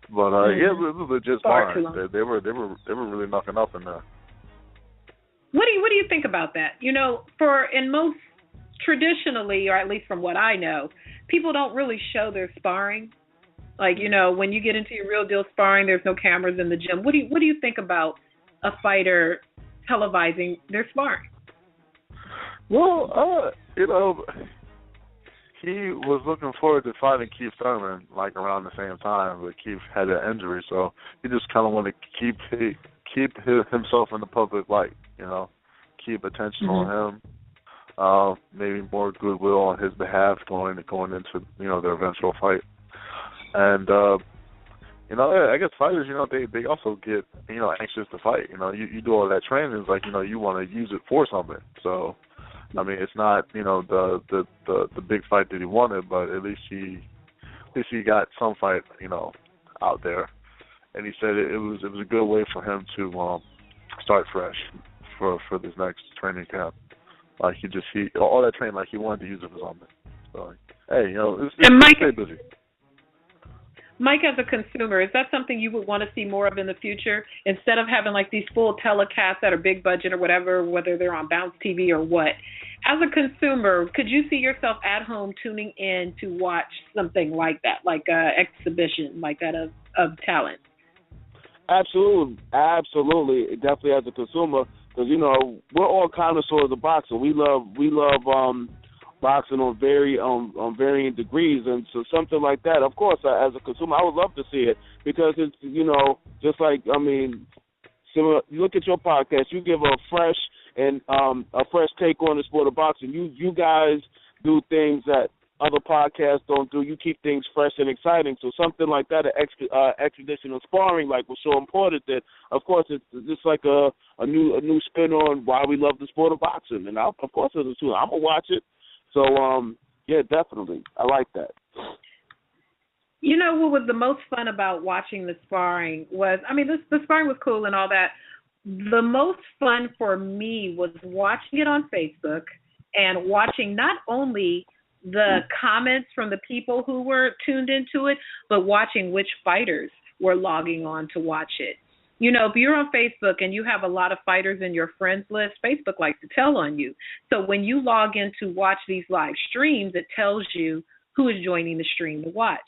But yeah, it was legit sparring. They were really knocking up in there. What do you think about that? In most traditionally, or at least from what I know, people don't really show their sparring. Like, when you get into your real deal sparring, there's no cameras in the gym. What do you think about a fighter televising their sparring? Well, he was looking forward to fighting Keith Thurman like around the same time, but Keith had an injury, so he just kind of wanted to keep himself in the public light, keep attention on him, maybe more goodwill on his behalf going into their eventual fight. And I guess fighters, they also get anxious to fight. You do all that training, it's like you want to use it for something. So I mean, it's not the big fight that he wanted, but at least he got some fight out there. And he said it was a good way for him to start fresh for this next training camp. Like all that training, like he wanted to use it for something. So hey, stay busy. Mike, as a consumer, is that something you would want to see more of in the future? Instead of having like these full telecasts that are big budget or whatever, whether they're on Bounce TV or what, as a consumer, could you see yourself at home tuning in to watch something like that, like an exhibition like that of talent? Absolutely, definitely as a consumer, because we're all connoisseurs of boxing. We love boxing on varying degrees, and so something like that, of course, as a consumer, I would love to see it, because it's just like, I mean, similar, you look at your podcast, you give a fresh take on the sport of boxing. You guys do things that other podcasts don't do. You keep things fresh and exciting. So something like that, exhibition of sparring, like, was so important that, of course, it's just like a new spin on why we love the sport of boxing. And of course, as a student, I'm gonna watch it. So, yeah, definitely. I like that. What was the most fun about watching the sparring was, I mean, the sparring was cool and all that. The most fun for me was watching it on Facebook and watching not only the comments from the people who were tuned into it, but watching which fighters were logging on to watch it. If you're on Facebook and you have a lot of fighters in your friends list, Facebook likes to tell on you. So when you log in to watch these live streams, it tells you who is joining the stream to watch.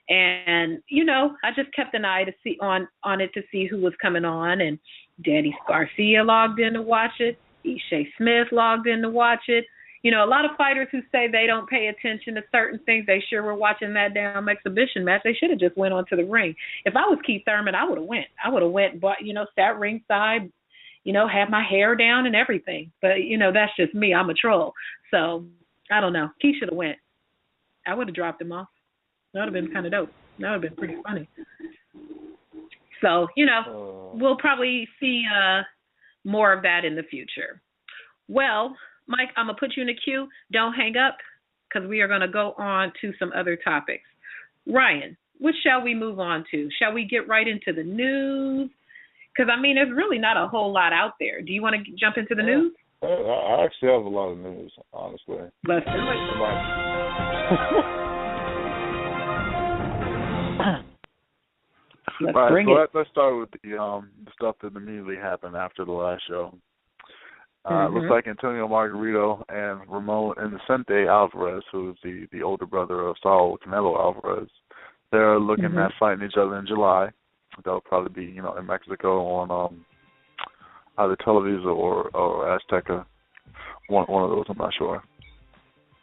And, I just kept an eye to see on it to see who was coming on. And Danny Garcia logged in to watch it. Ishe Smith logged in to watch it. A lot of fighters who say they don't pay attention to certain things, they sure were watching that damn exhibition match. They should have just went onto the ring. If I was Keith Thurman, I would have went, but, sat ringside, had my hair down and everything. But, that's just me. I'm a troll. So, I don't know. Keith should have went. I would have dropped him off. That would have been kind of dope. That would have been pretty funny. So, we'll probably see more of that in the future. Well, Mike, I'm going to put you in the queue. Don't hang up, because we are going to go on to some other topics. Ryan, what shall we move on to? Shall we get right into the news? Because, I mean, there's really not a whole lot out there. Do you want to jump into the news? I actually have a lot of news, honestly. Let's do it. Let's start with the stuff that immediately happened after the last show. Looks like Antonio Margarito and Ramon Indecente Alvarez, who is the older brother of Saul Canelo Alvarez, they're looking at fighting each other in July. That'll probably be, in Mexico on either Televisa or Azteca. One of those, I'm not sure.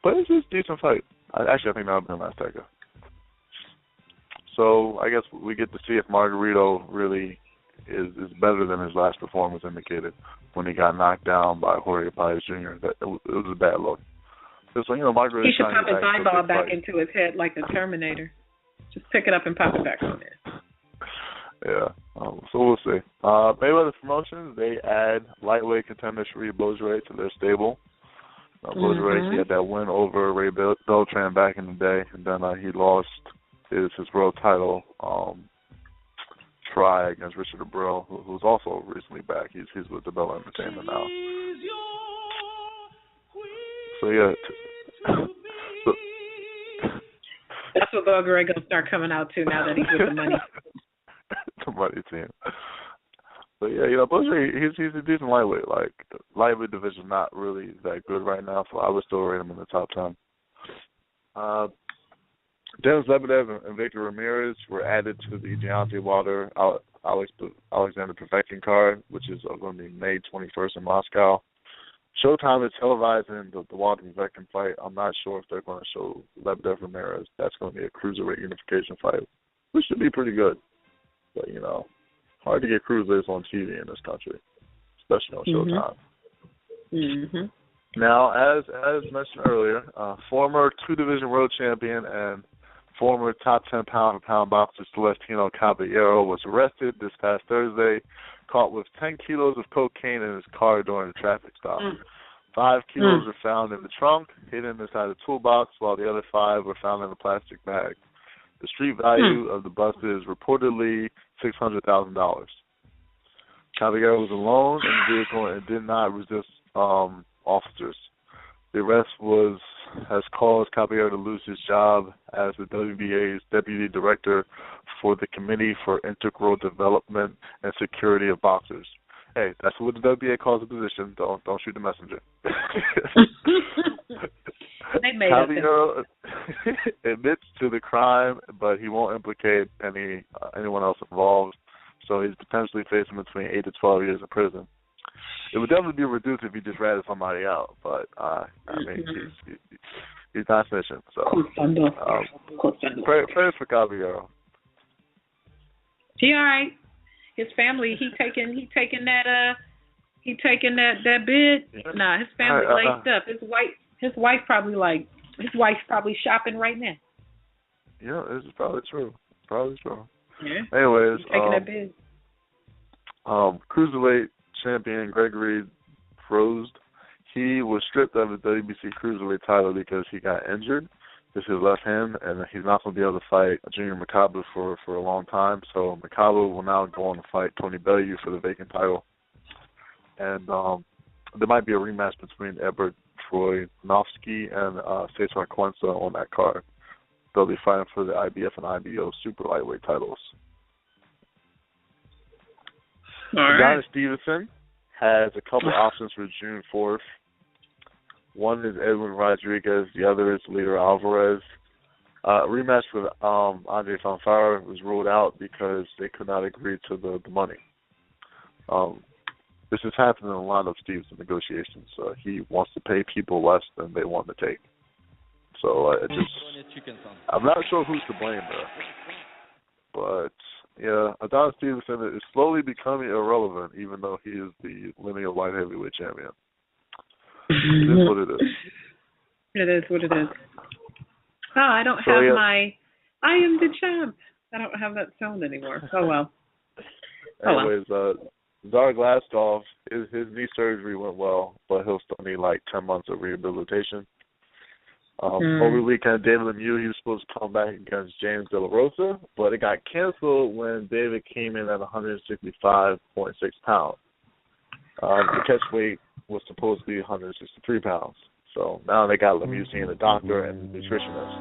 But it's just a decent fight. I think that'll be on Azteca. So I guess we get to see if Margarito really is better than his last performance indicated, when he got knocked down by Jorge Paez Jr. It was a bad look. So, Margarito, he should pop his eyeball back into his head like the Terminator. Just pick it up and pop it back on there. Yeah. So we'll see. Mayweather Promotions, they add lightweight contender Sharif Beaujolais to their stable. Beaujolais, he had that win over Ray Beltran back in the day, and then he lost his world title try against Richard Abreu, who's also recently back. He's with the Bella Entertainment now. So yeah. That's what Belgrade gonna start coming out to now that he's with the money. money team. But yeah, Butcher, he's a decent lightweight. Like, the lightweight division not really that good right now, so I would still rate him in the top 10. Dennis Lebedev and Victor Ramirez were added to the Deontay Wilder Alexander Perfection card, which is going to be May 21st in Moscow. Showtime is televising the Wilder Perfection fight. I'm not sure if they're going to show Lebedev Ramirez. That's going to be a cruiserweight unification fight, which should be pretty good. But, hard to get cruiserweights on TV in this country, especially on Showtime. Mm-hmm. Now, as mentioned earlier, former two-division world champion and former top 10 pound-for-pound boxer Celestino Caballero was arrested this past Thursday, caught with 10 kilos of cocaine in his car during a traffic stop. 5 kilos were found in the trunk, hidden inside a toolbox, while the other 5 were found in a plastic bag. The street value of the bust is reportedly $600,000. Caballero was alone in the vehicle and did not resist officers. The arrest has caused Caballero to lose his job as the WBA's deputy director for the Committee for Integral Development and Security of Boxers. Hey, that's what the WBA calls the position. Don't shoot the messenger. Caballero admits to the crime, but he won't implicate anyone else involved. So he's potentially facing between 8 to 12 years in prison. It would definitely be reduced if he just ratted somebody out, but he's not snitching. So prayers for Caballero. He all right. His family, he taking that bid. Yeah. Nah, his family laced up. His wife's probably shopping right now. Yeah, this is probably true. Yeah. Anyways, taking that bid. Cruiserweight champion Gregory Prozd, he was stripped of the WBC Cruiserweight title because he got injured. This is his left hand, and he's not going to be able to fight Junior Makabu for a long time. So Makabu will now go on to fight Tony Bellew for the vacant title. And there might be a rematch between Ebert Troyanovsky and Cesar Cuenca on that card. They'll be fighting for the IBF and IBO super lightweight titles. Adonis Stevenson has a couple options for June 4th. One is Edwin Rodriguez. The other is Lito Alvarez. Rematch with Andre Fanfare was ruled out because they could not agree to the money. This has happened in a lot of Stevenson negotiations. He wants to pay people less than they want to take. So I'm not sure who's to blame there. But yeah, Adonis Stevenson is slowly becoming irrelevant, even though he is the lineal light heavyweight champion. It is what it is. It is what it is. Oh, I don't have I am the champ. I don't have that sound anymore. Oh, well. Anyways, Tsar Glazkov, his knee surgery went well, but he'll still need like 10 months of rehabilitation. Over the weekend, David Lemieux, he was supposed to come back against James De La Rosa, but it got canceled when David came in at 165.6 pounds. The catch weight was supposed to be 163 pounds. So now they got Lemieux seeing a doctor and a nutritionist.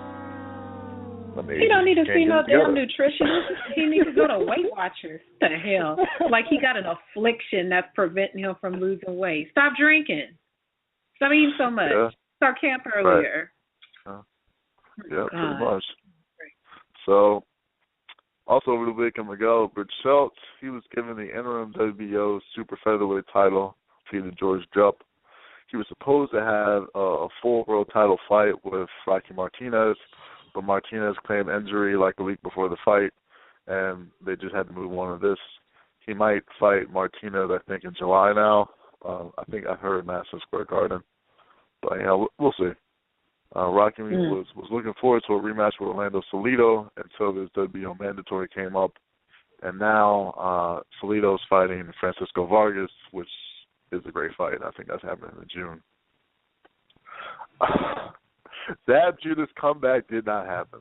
He don't need to see no damn nutritionist. He needs to go to Weight Watchers. What the hell? Like he got an affliction that's preventing him from losing weight. Stop drinking. Stop eating so much. Yeah. Start camp earlier. Right. Yeah, pretty much. So, also over the weekend, Miguel Berchelt, he was given the interim WBO super featherweight title, defeated George Jupp. He was supposed to have a full world title fight with Rocky Martinez, but Martinez claimed injury like a week before the fight, and they just had to move on to this. He might fight Martinez, I think, in July now. I think I heard Madison Square Garden. But, yeah, we'll see. Rocky was looking forward to a rematch with Orlando Salido until this WBO mandatory came up. And now Salido's fighting Francisco Vargas, which is a great fight. I think that's happening in June. Zab Judah's comeback did not happen.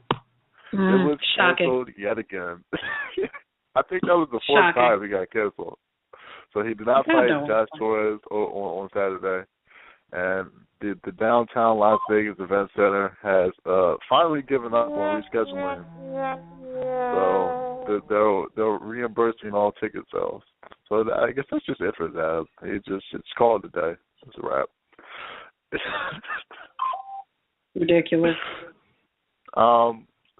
It was canceled yet again. I think that was the fourth time he got canceled. So he did not fight Josh Torres on Saturday. And the downtown Las Vegas Event Center has finally given up on rescheduling. So they're reimbursing all ticket sales. So I guess that's just it for that. It's called a day. It's a wrap. Ridiculous.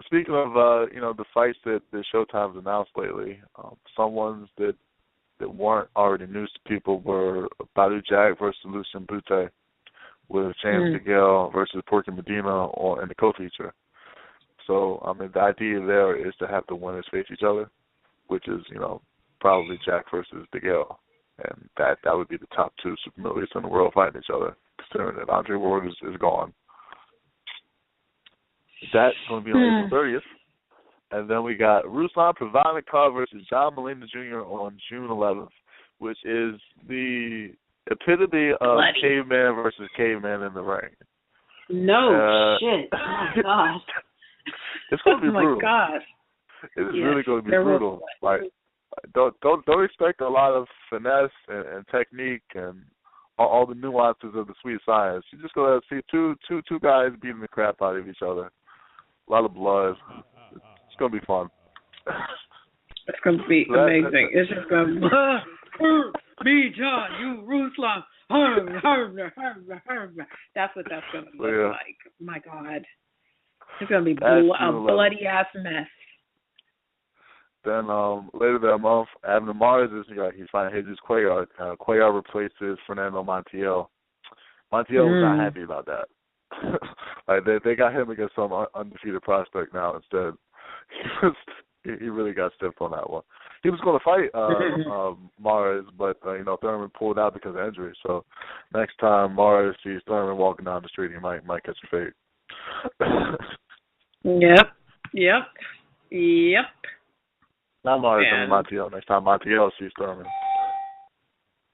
Speaking of the fights that Showtime's announced lately, some ones that weren't already news to people were Badu Jack versus Lucian Bute, with James Miguel versus Porky Medina in the co-feature. So the idea there is to have the winners face each other, which is probably Jack versus Miguel, and that would be the top two super middleweights in the world fighting each other, considering that Andre Ward is gone. That's going to be on April 30th. And then we got Ruslan Pravanikov versus John Molina Jr. on June 11th, which is the epitome of caveman versus caveman in the ring. No shit. Oh, my God. It's going to be brutal. Oh, my God. It is really going to be brutal. Like, don't expect a lot of finesse and technique and all the nuances of the sweet science. You're just going to see two guys beating the crap out of each other. A lot of blood. It's going to be fun. It's going to be amazing. It's just going to me, John, you, Ruslan. That's what that's going to look like. My God. It's going to be a bloody-ass mess. Then later that month, Abner Mars he's fighting Jesus Cuellar. Cuellar replaces Fernando Montiel. Montiel was not happy about that. Like they got him against some undefeated prospect now instead. He really got stiffed on that one. He was going to fight Mars, but Thurman pulled out because of injury. So next time Mars sees Thurman walking down the street, he might catch a fade. Yep. Not Mars, Montiel. Next time Montiel sees Thurman.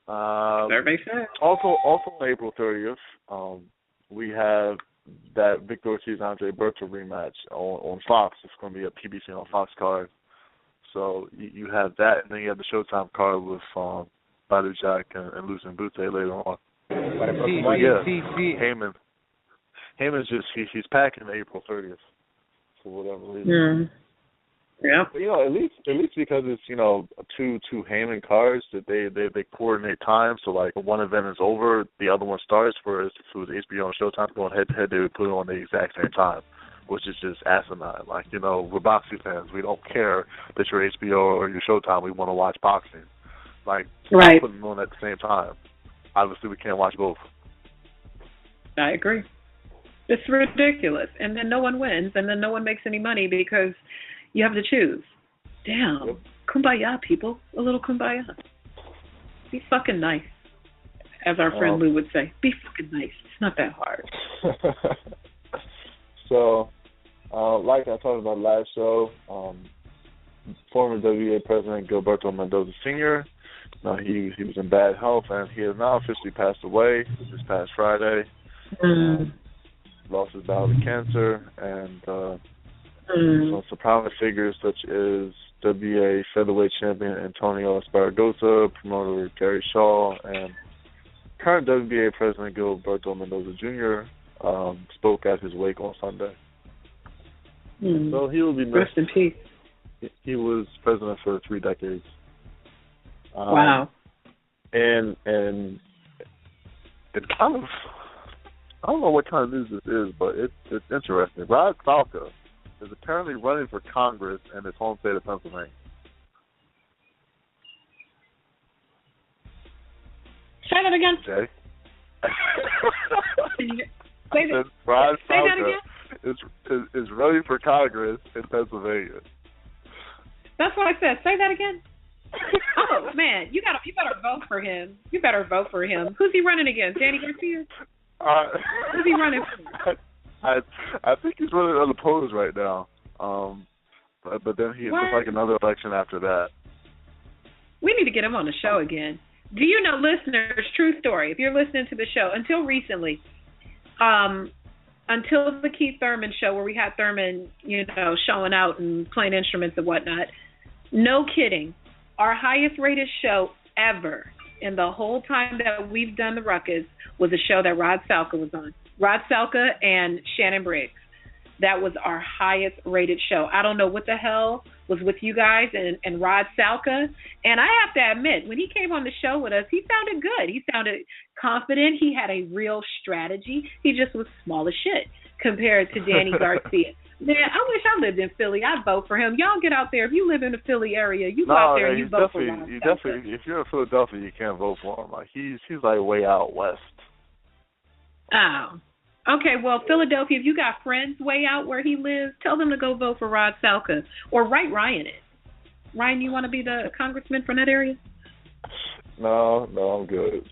That makes sense. Also on April 30th, we have that Victor Ortiz-Andre Berto rematch on Fox. It's going to be a PBC on Fox card. So you have that, and then you have the Showtime card with Badu Jack and Lucian Bute later on. Heyman's just he's packing April 30th for whatever reason. Yeah. But, at least because it's two Heyman cards that they coordinate time. So like when one event is over, the other one starts. Whereas if it was HBO and Showtime going head to head, they would put it on the exact same time, which is just asinine. Like we're boxing fans. We don't care that you're HBO or you're Showtime. We want to watch boxing. Like putting them on at the same time. Obviously, we can't watch both. I agree. It's ridiculous, and then no one wins, and then no one makes any money because you have to choose. Damn. Yep. Kumbaya, people. A little kumbaya. Be fucking nice, as our friend Lou would say. Be fucking nice. It's not that hard. So, like I talked about last show, former WBA President Gilberto Mendoza Sr., he was in bad health, and he has now officially passed away this past Friday. Lost his battle with cancer, and some prominent figures such as WBA featherweight champion Antonio Esparragosa, promoter Gary Shaw, and current WBA president Gilberto Mendoza Jr. Spoke at his wake on Sunday. So he will be missed. Rest in peace. He was president for 3 decades. Wow. And it kind of, I don't know what kind of news this is, but it's interesting. Rod Salka is apparently running for Congress in his home state of Pennsylvania. Say that again. Okay. Say that again. Is running for Congress in Pennsylvania. That's what I said. Say that again. Oh man, you better vote for him. You better vote for him. Who's he running against? Danny Garcia? Who's he running for? I think he's running unopposed right now. But then it's like another election after that. We need to get him on the show again. Do you know, listeners, true story, if you're listening to the show, until recently, until the Keith Thurman show where we had Thurman, showing out and playing instruments and whatnot, no kidding, our highest rated show ever in the whole time that we've done the Ruckus was a show that Rod Salka was on. Rod Salka and Shannon Briggs. That was our highest rated show. I don't know what the hell was with you guys and Rod Salka. And I have to admit, when he came on the show with us, he sounded good. He sounded confident. He had a real strategy. He just was small as shit compared to Danny Garcia. Man, I wish I lived in Philly. I'd vote for him. Y'all get out there. If you live in the Philly area, you go out there and you vote for him. You definitely, if you're in Philadelphia, you can't vote for him. Like he's like way out west. Oh. Okay, well, Philadelphia, if you got friends way out where he lives, tell them to go vote for Rod Salka or write Ryan in. Ryan, you want to be the congressman from that area? No, I'm good.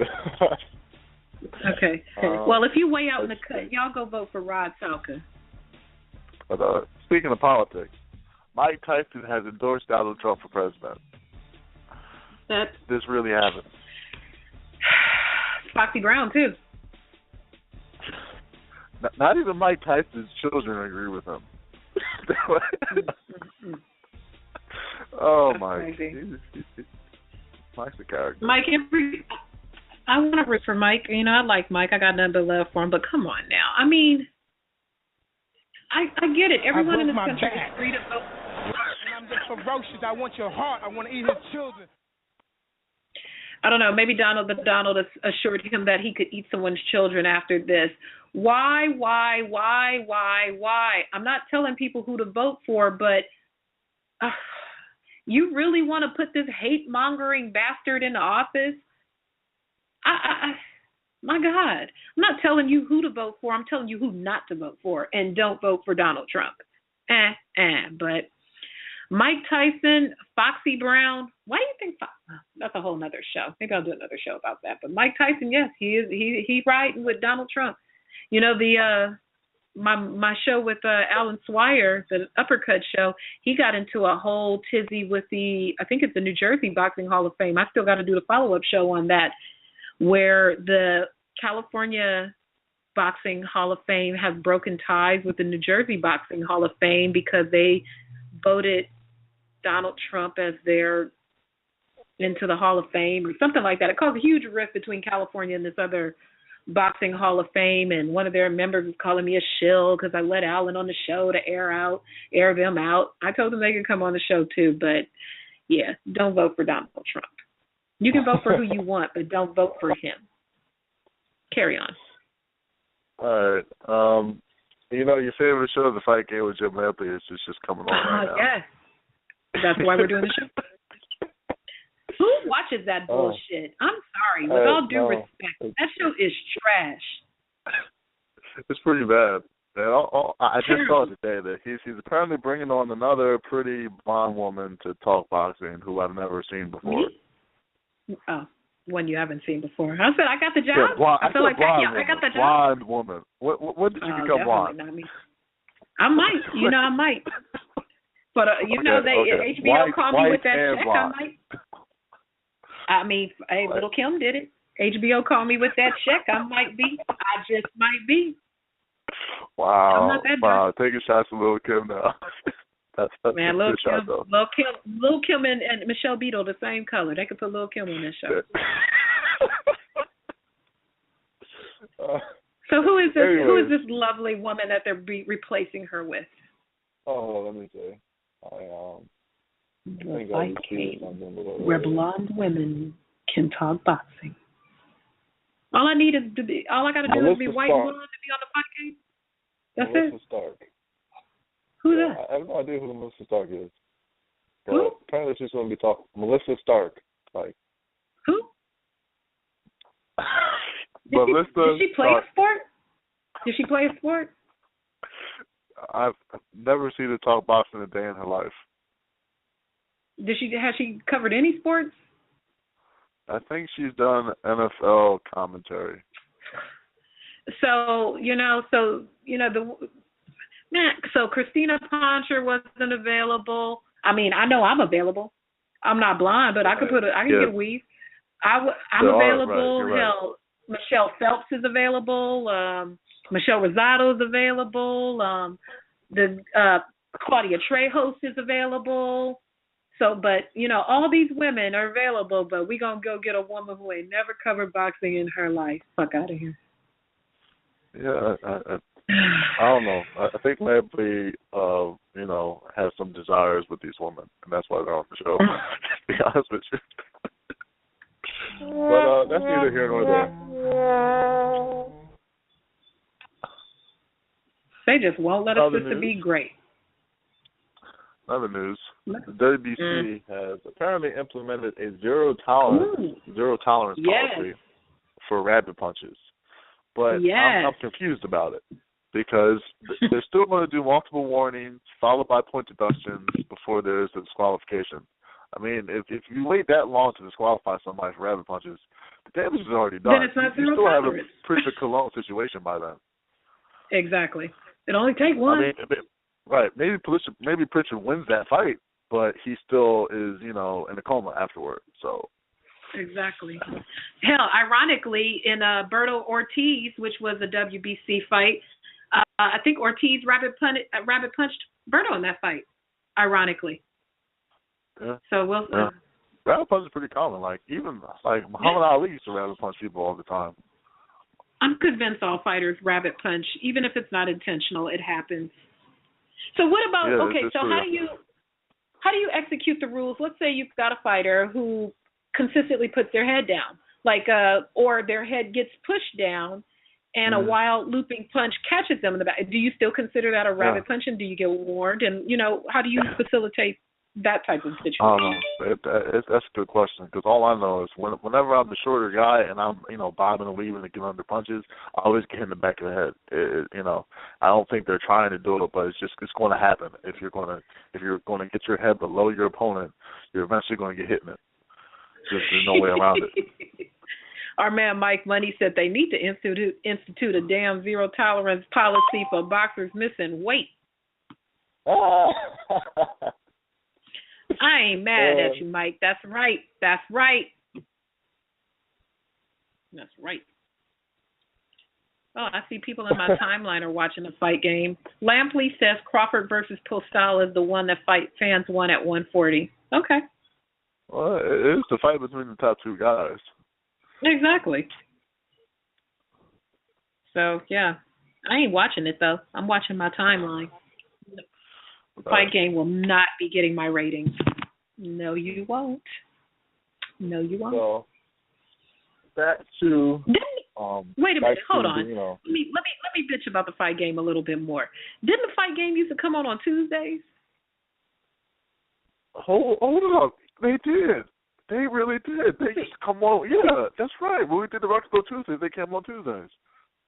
Okay. Well, if you way out in the cut, y'all go vote for Rod Salka. But speaking of politics, Mike Tyson has endorsed Donald Trump for president. This really happened. Foxy Brown, too. Not even Mike Tyson's children agree with him. Oh, Mike. Mike's a character. Mike, I want to root for Mike. You know, I like Mike. I got nothing but love for him. But come on now. I mean, I get it. Everyone in this country is free to vote. And I'm just ferocious. I want your heart. I want to eat his children. I don't know. Maybe Donald assured him that he could eat someone's children after this. Why? I'm not telling people who to vote for, but you really want to put this hate-mongering bastard in the office? My God. I'm not telling you who to vote for. I'm telling you who not to vote for, and don't vote for Donald Trump. But Mike Tyson, Foxy Brown, why do you think that's a whole nother show. Maybe I'll do another show about that. But Mike Tyson, yes, he riding with Donald Trump. You know, my show with Alan Swire, the Uppercut show, he got into a whole tizzy with I think it's the New Jersey Boxing Hall of Fame. I still got to do the follow-up show on that, where the California Boxing Hall of Fame has broken ties with the New Jersey Boxing Hall of Fame because they voted Donald Trump as their into the Hall of Fame or something like that. It caused a huge rift between California and this other Boxing Hall of Fame, and one of their members was calling me a shill because I let Alan on the show to air them out. I told them they could come on the show too, but yeah, don't vote for Donald Trump. You can vote for who you want, but don't vote for him. Carry on. All right. You know, your favorite show, The Fight Game with Jim Lampley, is just coming on right now. Yes. That's why we're doing the show. Who watches that bullshit? I'm sorry. With all due respect, that show is trash. It's pretty bad. I just saw today that he's apparently bringing on another pretty blonde woman to talk boxing who I've never seen before. Oh, one you haven't seen before. I said I got the job. Yeah, I feel like that. Yeah, I got the job. Blonde woman. When did you become blonde? Not me. I might. You know, I might. But HBO called me with that check. Blonde. I might. I mean, hey, Little Kim did it. HBO called me with that check. I might be. I just might be. Wow. I'm not that wow. Taking shots at Little Kim now. that's Man, Little Kim, shot, Little Kim and Michelle Beadle the same color. They could put Little Kim on this show. So who is this? Anyways. Who is this lovely woman that they're replacing her with? Oh, let me see. The fight game where blonde women can talk boxing. All I got to do is be white and blonde to be on the fight game. That's Melissa it. Stark. Who's that? I have no idea who Melissa Stark is. But Who? apparently she's going to be talking. Melissa Stark. Like. Who? Melissa Did she play Stark. a sport? Did she play a sport? I've never seen her talk boxing a day in her life. Has she covered any sports? I think she's done NFL commentary. So Christina Poncher wasn't available. I mean, I know I'm available. I'm not blonde, but I can get weave. I'm available. Right, Hell, Michelle Phelps is available. Michelle Rosado is available. Claudia Trejos is available. So, but, all these women are available, but we're going to go get a woman who ain't never covered boxing in her life. Fuck out of here. Yeah, I don't know. I think maybe, has some desires with these women, and that's why they're on the show. To be honest with you. But that's neither here nor there. They just won't let a sister be great. Other news: the WBC has apparently implemented a zero tolerance policy for rabbit punches, but I'm confused about it because they're still going to do multiple warnings followed by point deductions before there is a disqualification. I mean, if you wait that long to disqualify somebody for rabbit punches, the damage is already done. Then it's not zero you still tolerance. have a Pritchard Cologne situation by then. Exactly. It only takes one. I mean, right. Maybe Pritchard wins that fight, but he still is, in a coma afterward. So. Exactly. Hell, ironically, in Berto Ortiz, which was a WBC fight, I think Ortiz rabbit punched Berto in that fight. Ironically. Yeah. So we'll see. Yeah. Rabbit punch is pretty common. Muhammad Ali used to rabbit punch people all the time. I'm convinced all fighters rabbit punch, even if it's not intentional. It happens. So what about how do you execute the rules? Let's say you've got a fighter who consistently puts their head down, or their head gets pushed down, and a wild looping punch catches them in the back. Do you still consider that a rabbit punch, and do you get warned? And how do you facilitate that type of situation? That's a good question, because all I know is whenever I'm the shorter guy and I'm bobbing and weaving to get under punches, I always get hit in the back of the head. I don't think they're trying to do it, but it's going to happen. If you're going to get your head below your opponent, you're eventually going to get hit in it. There's no way around it. Our man Mike Money said they need to institute a damn zero tolerance policy for boxers missing weight. I ain't mad at you, Mike. That's right. That's right. That's right. Oh, I see people in my timeline are watching the fight game. Lampley says Crawford versus Postal is the one that fight fans won at 140. Okay. Well, it is the fight between the top two guys. Exactly. So, yeah. I ain't watching it, though. I'm watching my timeline. The fight game will not be getting my ratings. No, you won't. No, you won't. So, back to... wait a minute. Hold on. Let me bitch about the fight game a little bit more. Didn't the fight game used to come on Tuesdays? Hold on. They did. They really did. They used to come on. Yeah, that's right. When we did the Ruckus Tuesdays, they came on Tuesdays.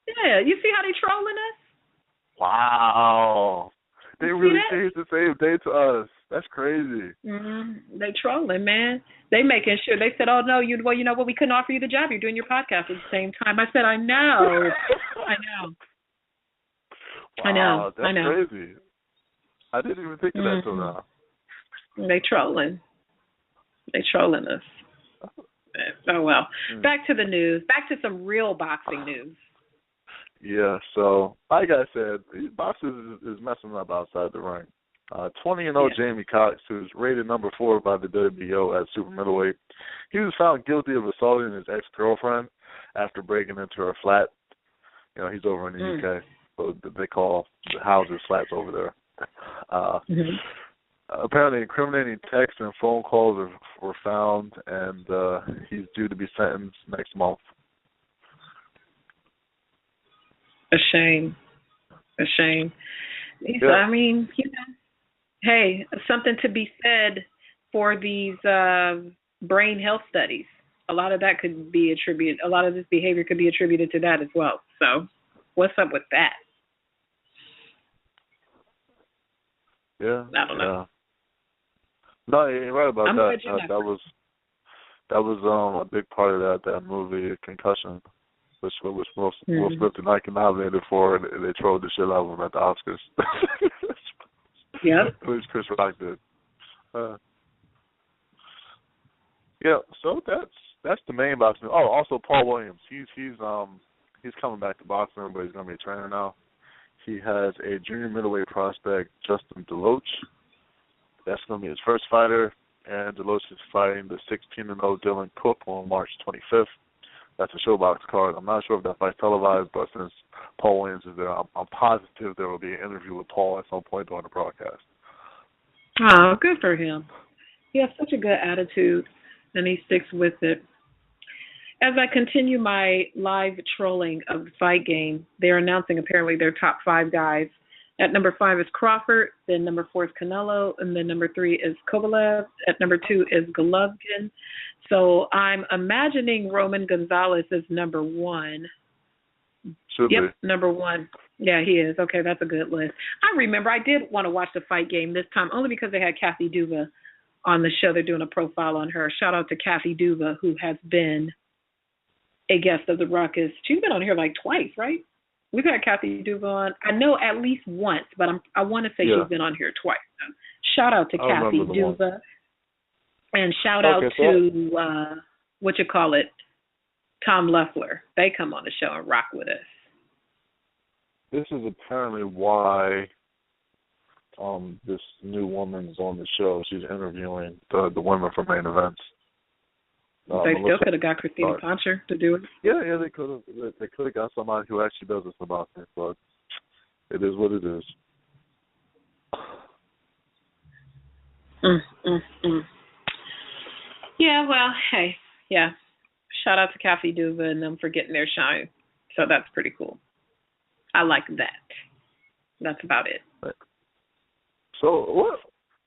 Yeah. You see how they trolling us? Wow. They really changed the same day to us. That's crazy. Mm-hmm. They trolling, man. They making sure. They said, "Oh no, you know what? We couldn't offer you the job. You're doing your podcast at the same time." I said, "I know, Wow, that's crazy. I didn't even think of that till now. They trolling. They trolling us. Oh well. Back to the news. Back to some real boxing news. Yeah, so like I said, boxing is messing up outside the ring. 20-0 Jamie Cox, who's rated number 4 by the WBO at super middleweight, he was found guilty of assaulting his ex-girlfriend after breaking into her flat. He's over in the UK, so they call the houses flats over there. Apparently, incriminating texts and phone calls were found, and he's due to be sentenced next month. A shame. Yeah. I mean, hey, something to be said for these brain health studies. A lot of that could be attributed. A lot of this behavior could be attributed to that as well. So, what's up with that? Yeah. I don't know. No, you're right about that. That was a big part of that movie, Concussion, which Will Smith did not get nominated for, and they trolled the shit out of him at the Oscars. Yeah. At least Chris Rock did. Yeah, so that's the main boxing. Oh, also Paul Williams. He's coming back to boxing, but he's gonna be a trainer now. He has a junior middleweight prospect, Justin Deloach. That's gonna be his first fighter, and Deloach is fighting the 16-0 Dylan Cook on March 25th. That's a Showbox card. I'm not sure if that fight's televised, but since Paul Williams is there, I'm positive there will be an interview with Paul at some point during the broadcast. Oh, good for him. He has such a good attitude, and he sticks with it. As I continue my live trolling of the fight game, they're announcing apparently their top 5 guys. At number 5 is Crawford, then number 4 is Canelo, and then number 3 is Kovalev. At number 2 is Golovkin. So I'm imagining Roman Gonzalez is number 1. Should Yep, be. number 1. Yeah, he is. Okay, that's a good list. I remember I did want to watch the fight game this time, only because they had Kathy Duva on the show. They're doing a profile on her. Shout out to Kathy Duva, who has been a guest of the Ruckus. She's been on here like twice, right? We've had Kathy Duva on, I know at least once, but I want to say she's been on here twice. So shout out to Kathy Duva. And shout out to, Tom Leffler. They come on the show and rock with us. This is apparently why this new woman is on the show. She's interviewing the women for main events. They still could have got Christina Poncher to do it. Yeah, they could have. They could have got somebody who actually does this about it, but it is what it is. Yeah, well, hey, yeah. Shout out to Kathy Duva and them for getting their shine. So that's pretty cool. I like that. That's about it. So what?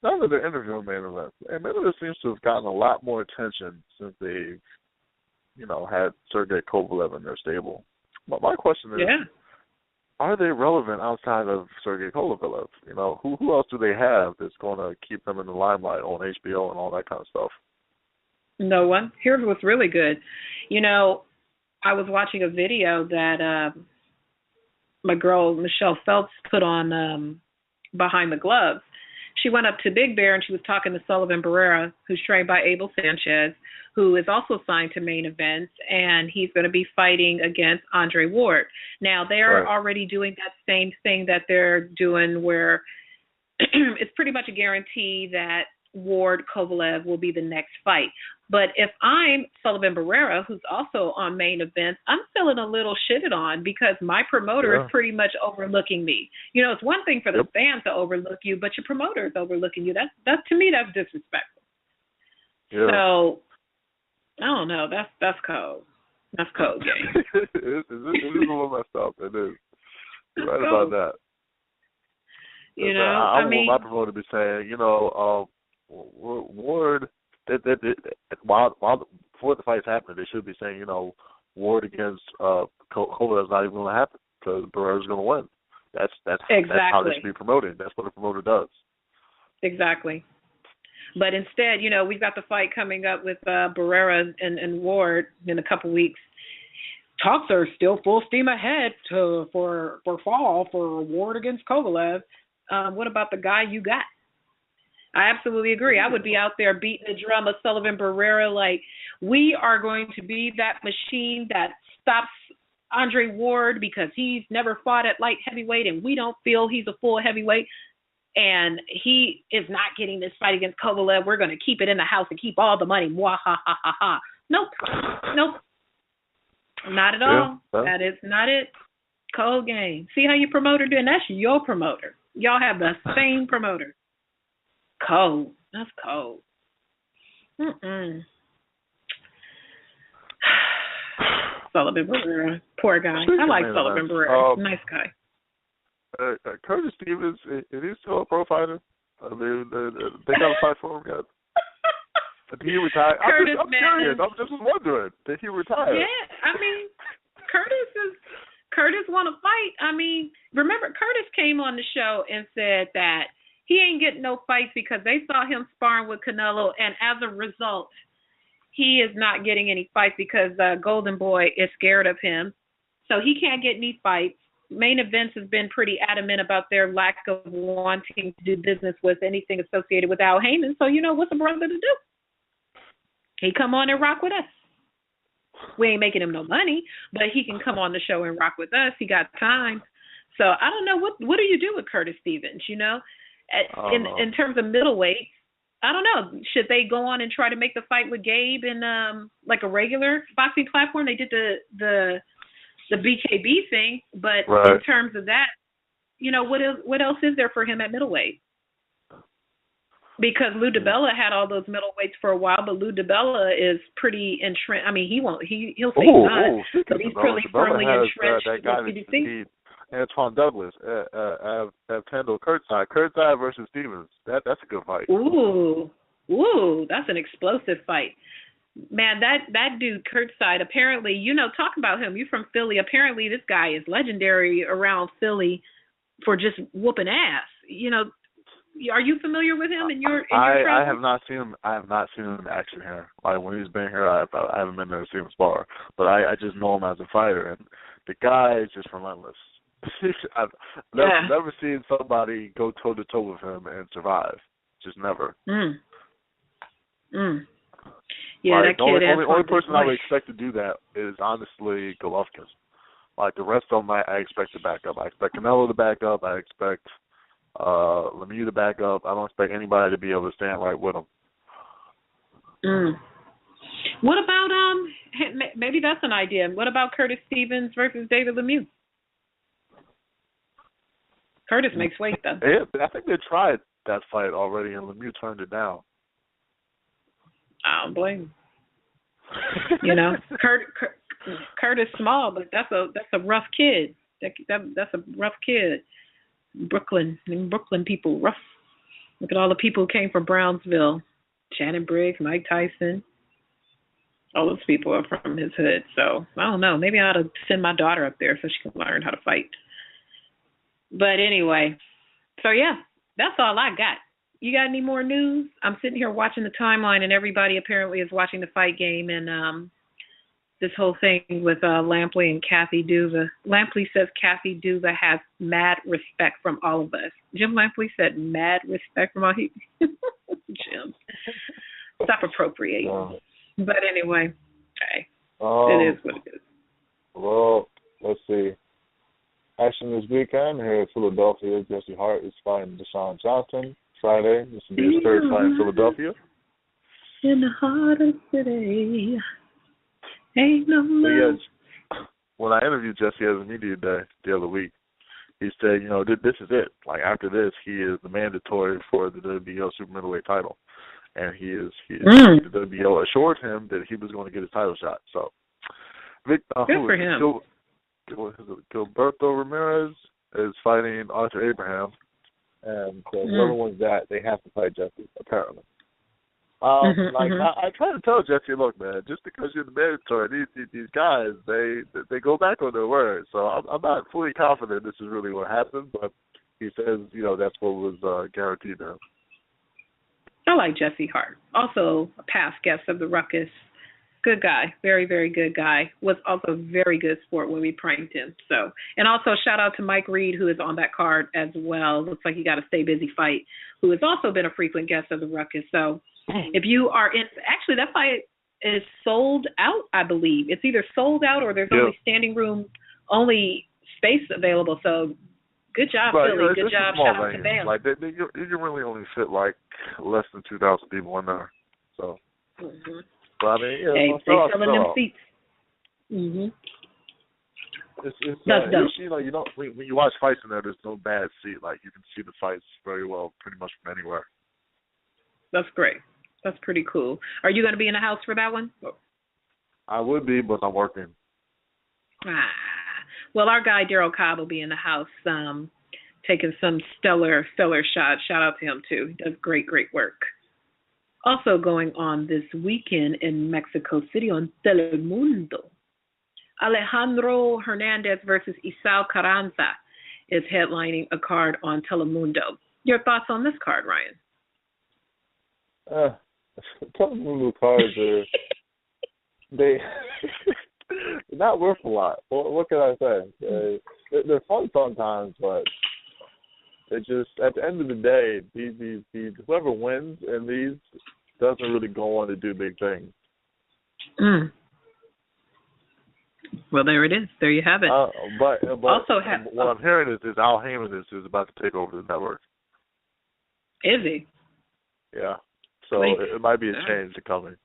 Now that they're interviewing main events, and main event seems to have gotten a lot more attention since they've, had Sergey Kovalev in their stable. But my question is, are they relevant outside of Sergey Kovalev? Who else do they have that's going to keep them in the limelight on HBO and all that kind of stuff? No one. Here's what's really good. I was watching a video that my girl Michelle Phelps put on Behind the Gloves. She went up to Big Bear and she was talking to Sullivan Barrera, who's trained by Abel Sanchez, who is also signed to Main Events, and he's going to be fighting against Andre Ward. Now, they're already doing that same thing that they're doing where it's pretty much a guarantee that Ward Kovalev will be the next fight. But if I'm Sullivan Barrera, who's also on Main Events, I'm feeling a little shitted on because my promoter is pretty much overlooking me. It's one thing for the fans to overlook you, but your promoter is overlooking you. That's to me, that's disrespectful. Yeah. So I don't know. That's cold. That's cold, game. It is a little messed up. It is. You're right about that. I want my promoter to be saying, Ward. While before the fight's happening, they should be saying, Ward against Kovalev is not even going to happen because Barrera's going to win. That's how they should be promoted. That's what a promoter does. Exactly. But instead, we've got the fight coming up with Barrera and Ward in a couple weeks. Talks are still full steam ahead for fall for Ward against Kovalev. What about the guy you got? I absolutely agree. I would be out there beating the drum of Sullivan Barrera like, we are going to be that machine that stops Andre Ward because he's never fought at light heavyweight and we don't feel he's a full heavyweight and he is not getting this fight against Kovalev. We're going to keep it in the house and keep all the money. Mwah, ha, ha, ha, ha. Nope. Not at all. That is not it. Cold game. See how your promoter doing? That's your promoter. Y'all have the same promoter. Cold. That's cold. Sullivan Barrera. Poor guy. I like Sullivan Barrera. Nice guy. Curtis Stevens, is he still a pro fighter? They got a fight for him yet? Did he retire? I'm curious. I'm just wondering. Did he retire? Yeah, Curtis want to fight. Remember, Curtis came on the show and said that he ain't getting no fights because they saw him sparring with Canelo, and as a result, he is not getting any fights because Golden Boy is scared of him. So he can't get any fights. Main Events has been pretty adamant about their lack of wanting to do business with anything associated with Al Heyman. So, what's a brother to do? He come on and rock with us. We ain't making him no money, but he can come on the show and rock with us. He got time. So I don't know, what do you do with Curtis Stevens, In terms of middleweight, I don't know. Should they go on and try to make the fight with Gabe in like a regular boxing platform? They did the BKB thing, but in terms of that, what else is there for him at middleweight? Because Lou DiBella had all those middleweights for a while, but Lou DiBella is pretty entrenched. I mean, he'll say not, but he's pretty firmly entrenched. That guy that Antoine Douglas, Tandil Kurtzai versus Stevens. That's a good fight. Ooh, that's an explosive fight. Man, that dude Kurtzai, apparently, talk about him. You're from Philly. Apparently, this guy is legendary around Philly for just whooping ass. Are you familiar with him? I have not seen him. I have not seen him in action here. Like when he's been here, I haven't been there to see him spar. But I just know him as a fighter, and the guy is just relentless. I've never seen somebody go toe to toe with him and survive. Just never. Yeah, like, that kid. The only person I would expect to do that is honestly Golovkin. Like the rest of them, I expect to back up. I expect Canelo to back up. I expect Lemieux to back up. I don't expect anybody to be able to stand right with him. What about maybe that's an idea. What about Curtis Stevens versus David Lemieux? Curtis makes weight though. Yeah, I think they tried that fight already, and Lemieux turned it down. I don't blame him. Curtis small, but that's a rough kid. That's a rough kid. Brooklyn people, rough. Look at all the people who came from Brownsville. Shannon Briggs, Mike Tyson. All those people are from his hood. So, I don't know. Maybe I ought to send my daughter up there so she can learn how to fight. But anyway, so yeah, that's all I got. You got any more news? I'm sitting here watching the timeline, and everybody apparently is watching the fight game, and this whole thing with Lampley and Kathy Duva. Lampley says Kathy Duva has mad respect from all of us. Jim Lampley said mad respect from all he. Jim, stop appropriating. But anyway, hey, it is what it is. Well, let's see. Action this weekend here in Philadelphia. Jesse Hart is fighting Deshaun Johnson Friday. This will be his third fight in Philadelphia. In the heart of the city. Ain't no love. When I interviewed Jesse as a media day the other week, he said, this is it. Like after this, he is the mandatory for the WBO super middleweight title, and the WBO assured him that he was going to get his title shot. So, good for him. Gilberto Ramirez is fighting Arthur Abraham, and whoever wins that, they have to fight Jesse apparently. I try to tell Jesse, look, man, just because you're the mandatory, these guys, they go back on their word. So I'm not fully confident this is really what happened, but he says, that's what was guaranteed to him. I like Jesse Hart, also a past guest of the Ruckus. Good guy, very, very good guy. Was also very good sport when we pranked him. So, and also shout out to Mike Reed, who is on that card as well. Looks like he got a stay busy fight, who has also been a frequent guest of the Ruckus. So, if you are in, actually that fight is sold out, I believe. It's either sold out or there's only standing room, only space available. So, good job, Philly. Good job. Shout out to Bam. Like you can really only fit like less than 2,000 people in there. So. But I mean, they selling them seats. When you watch fights in there, there's no bad seat. Like you can see the fights very well, pretty much from anywhere. That's great. That's pretty cool. Are you going to be in the house for that one? I would be, but I'm working. Well, our guy Daryl Cobb will be in the house, taking some stellar shots. Shout out to him too. He does great work. Also going on this weekend in Mexico City on Telemundo, Alejandro Hernandez versus Isao Carranza is headlining a card on Telemundo. Your thoughts on this card, Ryan? Telemundo cards they're not worth a lot. What can I say? They're fun sometimes, but they just, at the end of the day, these whoever wins in these doesn't really go on to do big things. Well, there it is. There you have it. But also what I'm hearing is Al Heyman is about to take over the network. Is he? Yeah. So it might be a change coming.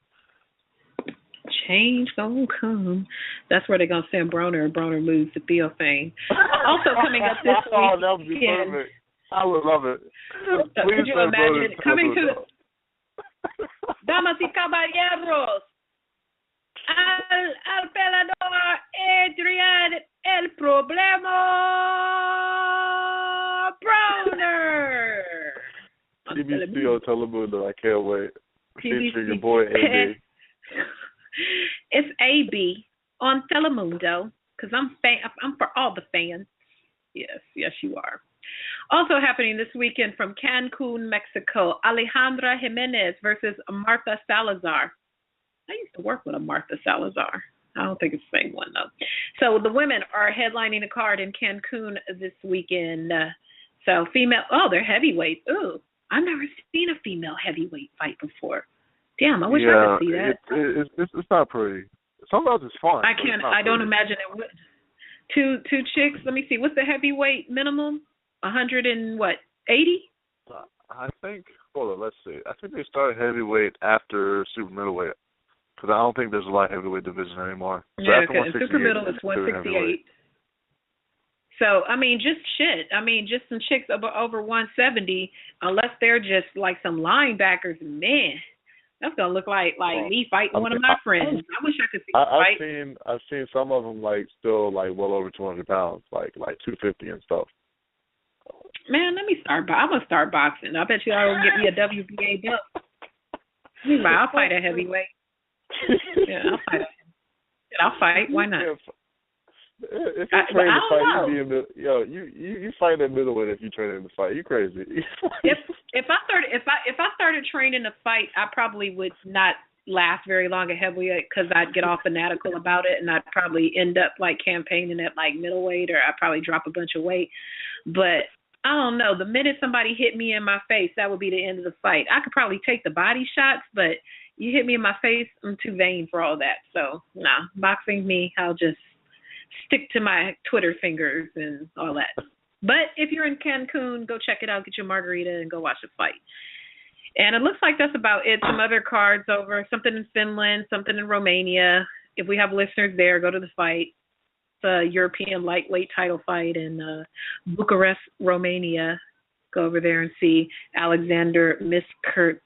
Change gonna come. That's where they're gonna send Broner, and Broner moves to Theo fame. Also coming up this week. Oh, that would be perfect. I would love it. Could you imagine it coming to Damas y caballeros? Al pelador Adrian el problema Broner. PBC on Telemundo. I can't wait. Featuring your boy AB. It's AB on Telemundo because I'm for all the fans. Yes, you are. Also happening this weekend from Cancun, Mexico, Alejandra Jimenez versus Martha Salazar. I used to work with a Martha Salazar. I don't think it's the same one, though. So the women are headlining a card in Cancun this weekend. So they're heavyweights. Ooh, I've never seen a female heavyweight fight before. Damn, I wish I could see that. It's not pretty. Sometimes it's fun. I don't imagine it would. Two chicks. Let me see. What's the heavyweight minimum? 180? I think. Hold on. Let's see. I think they started heavyweight after super middleweight. Because I don't think there's a light heavyweight division anymore. So yeah, because super middle is 168. So, just some chicks over 170, unless they're just like some linebackers, man, that's going to look like me fighting one of my friends. I wish I could see fight. I've seen some of them still well over 200 pounds, like 250 and stuff. Man, let me start. I'm going to start boxing. I bet you I'll get me a WBA belt. I'll fight a heavyweight. Yeah, I'll fight. Why not? If you train to fight, you fight at middleweight if you train in the fight. You crazy. if I started training to fight, I probably would not last very long at heavyweight because I'd get all fanatical about it and I'd probably end up campaigning at middleweight, or I'd probably drop a bunch of weight. But I don't know. The minute somebody hit me in my face, that would be the end of the fight. I could probably take the body shots, but you hit me in my face, I'm too vain for all that. So, nah, boxing me, I'll just stick to my Twitter fingers and all that. But if you're in Cancun, go check it out, get your margarita, and go watch the fight. And it looks like that's about it. Some other cards over, something in Finland, something in Romania. If we have listeners there, go to the fight. It's a European lightweight title fight in Bucharest, Romania. Go over there and see Alexander Miskirtchian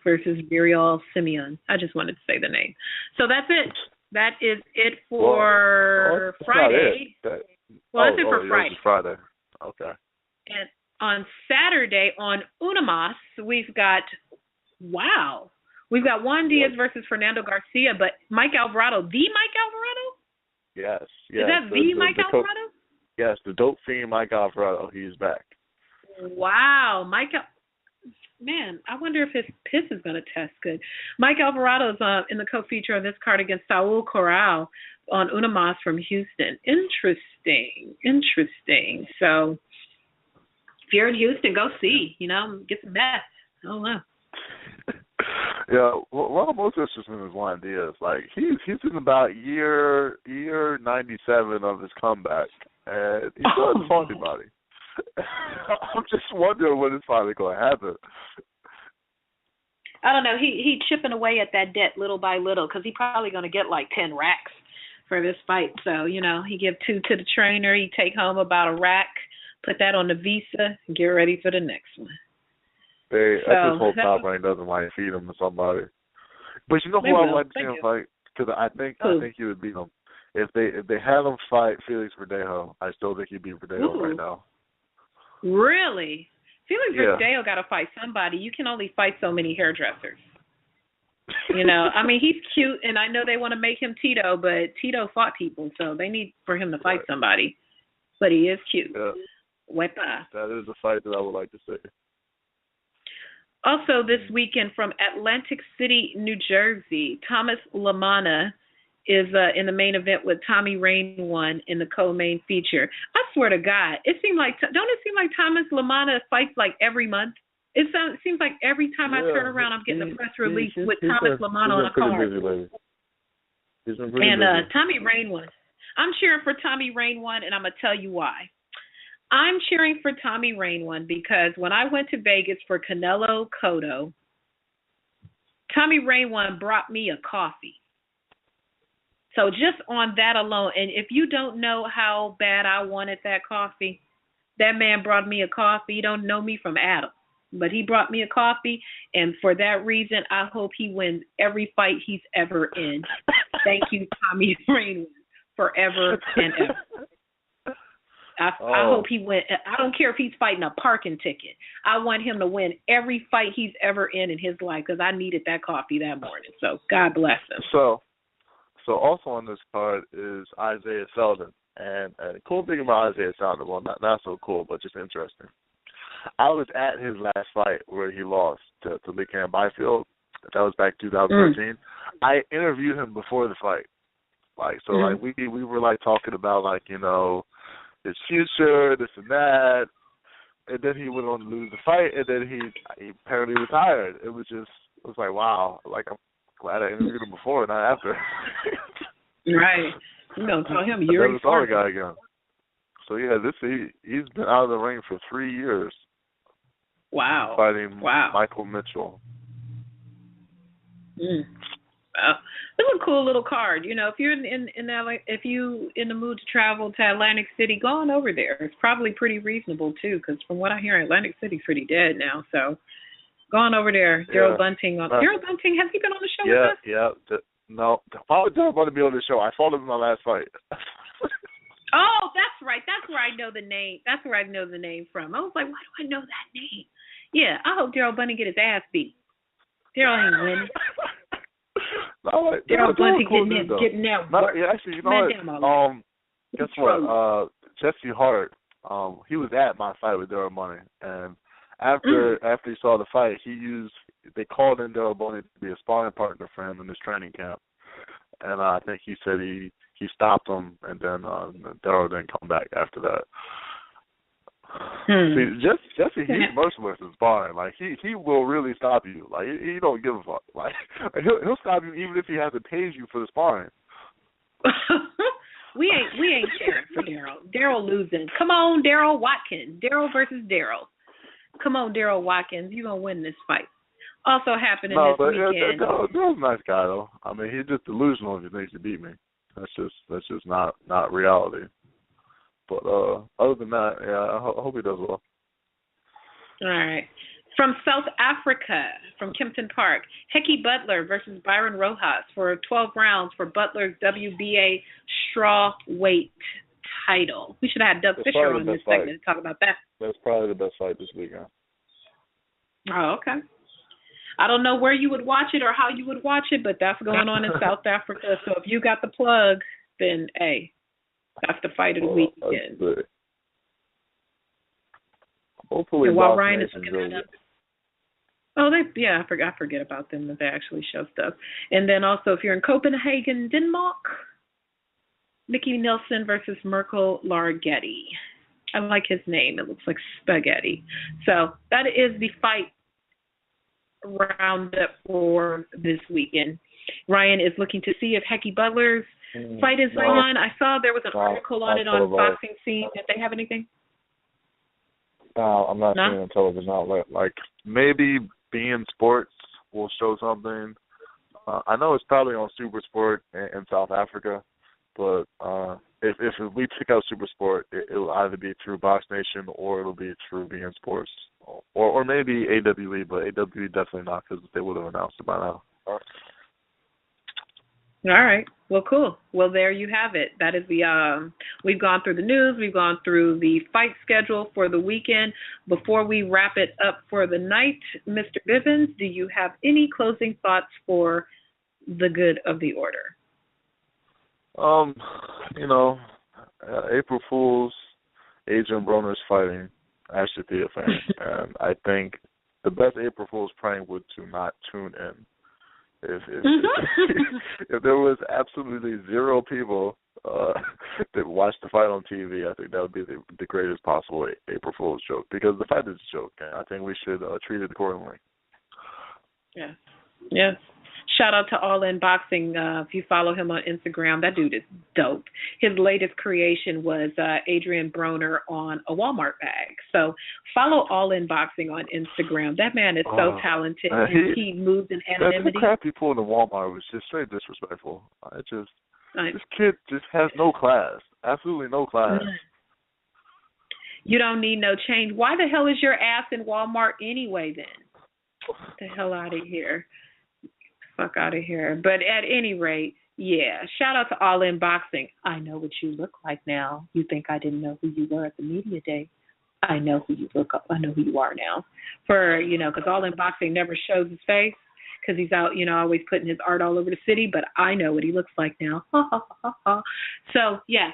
versus Virial Simeon. I just wanted to say the name. So that's it. That is it for Friday. That's it for Friday. Friday. Okay. And on Saturday on Unamas, we've got Juan Diaz versus Fernando Garcia, but Mike Alvarado, the Mike Alvarado? Yes. Is that the Mike Alvarado? Yes, the dope fiend Mike Alvarado. He's back. Wow, man, I wonder if his piss is going to test good. Mike Alvarado is in the co-feature on this card against Saul Corral on Unamas from Houston. Interesting. So if you're in Houston, go see, get some meth. I don't know. Yeah, what I'm most interested in is Juan Diaz. He's in about year 97 of his comeback, and he still hasn't fought anybody. I'm just wondering when it's finally going to happen. I don't know. He chipping away at that debt little by little because he's probably going to get 10 racks for this fight. So, he give 2 to the trainer. He take home about a rack, put that on the visa, and get ready for the next one. I just hope Top Rank doesn't feed him to somebody. But you know who I'd like to see him fight? Because I think he would beat him. If they had him fight Felix Verdejo, I still think he'd beat Verdejo right now. Really? Felix Verdejo got to fight somebody. You can only fight so many hairdressers. He's cute, and I know they want to make him Tito, but Tito fought people, so they need for him to fight somebody. But he is cute. Yeah. Wepa. That is a fight that I would like to see. Also this weekend from Atlantic City, New Jersey, Thomas LaManna is in the main event with Tommy Rain one in the co-main feature. I swear to God, don't it seem like Thomas LaManna fights every month? It seems like every time I turn around, I'm getting a press release with Thomas LaManna on a card. He's been pretty busy. Tommy Rain one. I'm cheering for Tommy Rain one, and I'm gonna tell you why. I'm cheering for Tommy Rain one because when I went to Vegas for Canelo Cotto, Tommy Rain one brought me a coffee. So just on that alone, and if you don't know how bad I wanted that coffee, that man brought me a coffee. You don't know me from Adam, but he brought me a coffee, and for that reason, I hope he wins every fight he's ever in. Thank you, Tommy Rain, forever and ever. I hope he wins. I don't care if he's fighting a parking ticket. I want him to win every fight he's ever in his life because I needed that coffee that morning. So God bless him. So also on this card is Isaiah Seldon. And the cool thing about Isaiah Seldon, well, not so cool, but just interesting. I was at his last fight where he lost to Lee-Cam Byfield. That was back 2013. I interviewed him before the fight. We were like talking about his future, this and that. And then he went on to lose the fight, and then he apparently retired. It was like, wow. Like, I'm glad I interviewed him before, not after. Right. You don't tell him you're never saw the guy again. So yeah, he's been out of the ring for 3 years. Wow. Fighting Michael Mitchell. Wow. It's a cool little card. If you're in LA, if you in the mood to travel to Atlantic City, go on over there. It's probably pretty reasonable too, because from what I hear, Atlantic City's pretty dead now. So go on over there. Daryl Bunting. Daryl Bunting, has he been on the show with us? Yeah. No, why would Daryl Bunting be on the show? I fought him in my last fight. Oh, that's right. That's where I know the name. That's where I know the name from. I was like, why do I know that name? Yeah, I hope Daryl Bunting get his ass beat. Daryl ain't winning. Daryl Bunting getting that work. Actually, you know what? Guess what? Jesse Hart, he was at my fight with Daryl Bunting, and after he saw the fight, they called in Daryl Bunting to be a sparring partner for him in this training camp, and I think he said he stopped him, and then Daryl didn't come back after that. See, Jesse, he's merciless in sparring. Like he will really stop you. Like he don't give a fuck. Like he'll stop you even if he has to tase you for the sparring. we ain't cheering for Daryl. Daryl losing. Come on, Daryl Watkins. Daryl versus Daryl. Come on, Daryl Watkins. You're gonna win this fight. Also happening this weekend. Daryl's a nice guy though. I mean, he's just delusional if he thinks he beat me. That's just not reality. But other than that, yeah, I hope he does well. All right. From South Africa, from Kempton Park, Hecky Butler versus Byron Rojas for 12 rounds for Butler's WBA strawweight title. We should have had Doug Fisher on this segment to talk about that. That's probably the best fight this weekend. Oh, okay. I don't know where you would watch it or how you would watch it, but that's going on in South Africa. So if you got the plug, then, hey, that's the fight of the weekend. Hopefully, and while Ryan is looking that up. Oh, I forget about them that they actually show stuff. And then also, if you're in Copenhagen, Denmark, Mickey Nelson versus Merkel Larghetti. I like his name. It looks like spaghetti. So that is the fight roundup for this weekend. Ryan is looking to see if Hecky Butler's fight is on. I saw there was an article on it on Boxing Scene. Did they have anything? No, I'm not seeing a television outlet. Like maybe Bein Sports will show something. I know it's probably on Super Sport in South Africa, but if we pick out Super Sport, it'll either be through Box Nation or it'll be through Bein Sports, or maybe AWE, but AWE definitely not because they would have announced it by now. All right. Well, cool. Well, there you have it. That is we've gone through the news. We've gone through the fight schedule for the weekend. Before we wrap it up for the night, Mr. Bivins, do you have any closing thoughts for the good of the order? April Fool's, Adrian Broner's fighting. I should be a fan. And I think the best April Fool's prank would to not tune in. If there was absolutely zero people that watched the fight on TV, I think that would be the greatest possible April Fool's joke, because the fight is a joke, and I think we should treat it accordingly. Yes. Shout out to All In Boxing. If you follow him on Instagram, that dude is dope. His latest creation was Adrian Broner on a Walmart bag. So follow All In Boxing on Instagram. That man is so talented. He moves in anonymity. The crap he pulled in Walmart was just straight disrespectful. This kid just has no class. Absolutely no class. You don't need no change. Why the hell is your ass in Walmart anyway then? Get the hell out of here. Fuck out of here. But at any rate, yeah, shout out to All In Boxing. I know what you look like now. You think I didn't know who you were at the media day. I know who you look up. I know who you are now. Because All In Boxing never shows his face because he's out, always putting his art all over the city, but I know what he looks like now. So, yeah,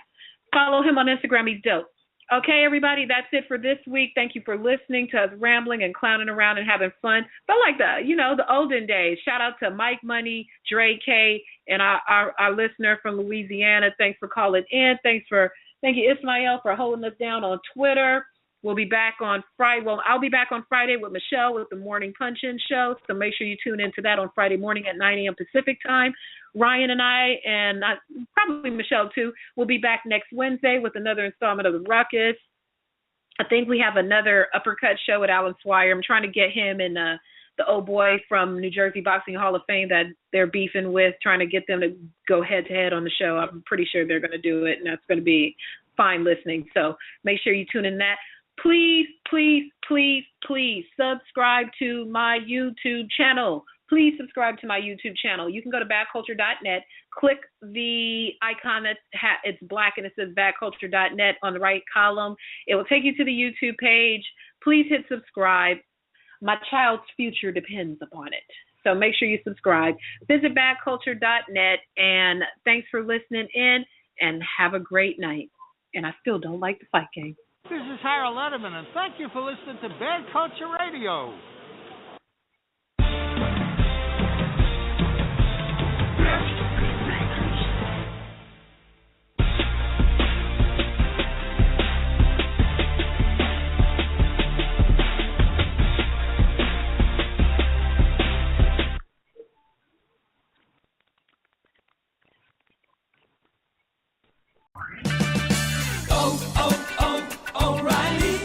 follow him on Instagram. He's dope. Okay, everybody, that's it for this week. Thank you for listening to us rambling and clowning around and having fun. But like the olden days. Shout out to Mike Money, Dre K, and our listener from Louisiana. Thanks for calling in. Thank you, Ismael, for holding us down on Twitter. We'll be back on Friday. Well, I'll be back on Friday with Michelle with the Morning Punch-In Show. So make sure you tune into that on Friday morning at 9 a.m. Pacific time. Ryan and I, and probably Michelle too, will be back next Wednesday with another installment of the Ruckus. I think we have another Uppercut show with Alan Swire. I'm trying to get him and the old boy from New Jersey Boxing Hall of Fame that they're beefing with, trying to get them to go head-to-head on the show. I'm pretty sure they're going to do it, and that's going to be fine listening. So make sure you tune in that. Please, please, please, please subscribe to my YouTube channel. Please subscribe to my YouTube channel. You can go to badculture.net, click the icon it's black and it says badculture.net on the right column. It will take you to the YouTube page. Please hit subscribe. My child's future depends upon it. So make sure you subscribe. Visit badculture.net, and thanks for listening in, and have a great night. And I still don't like the fight game. This is Harold Letterman, and thank you for listening to Bad Culture Radio.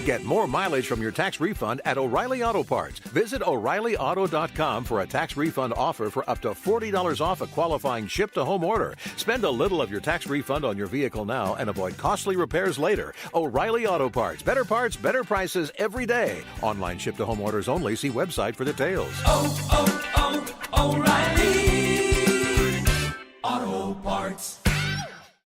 Get more mileage from your tax refund at O'Reilly Auto Parts. Visit O'ReillyAuto.com for a tax refund offer for up to $40 off a qualifying ship-to-home order. Spend a little of your tax refund on your vehicle now and avoid costly repairs later. O'Reilly Auto Parts. Better parts, better prices every day. Online ship-to-home orders only. See website for details. O'Reilly Auto Parts.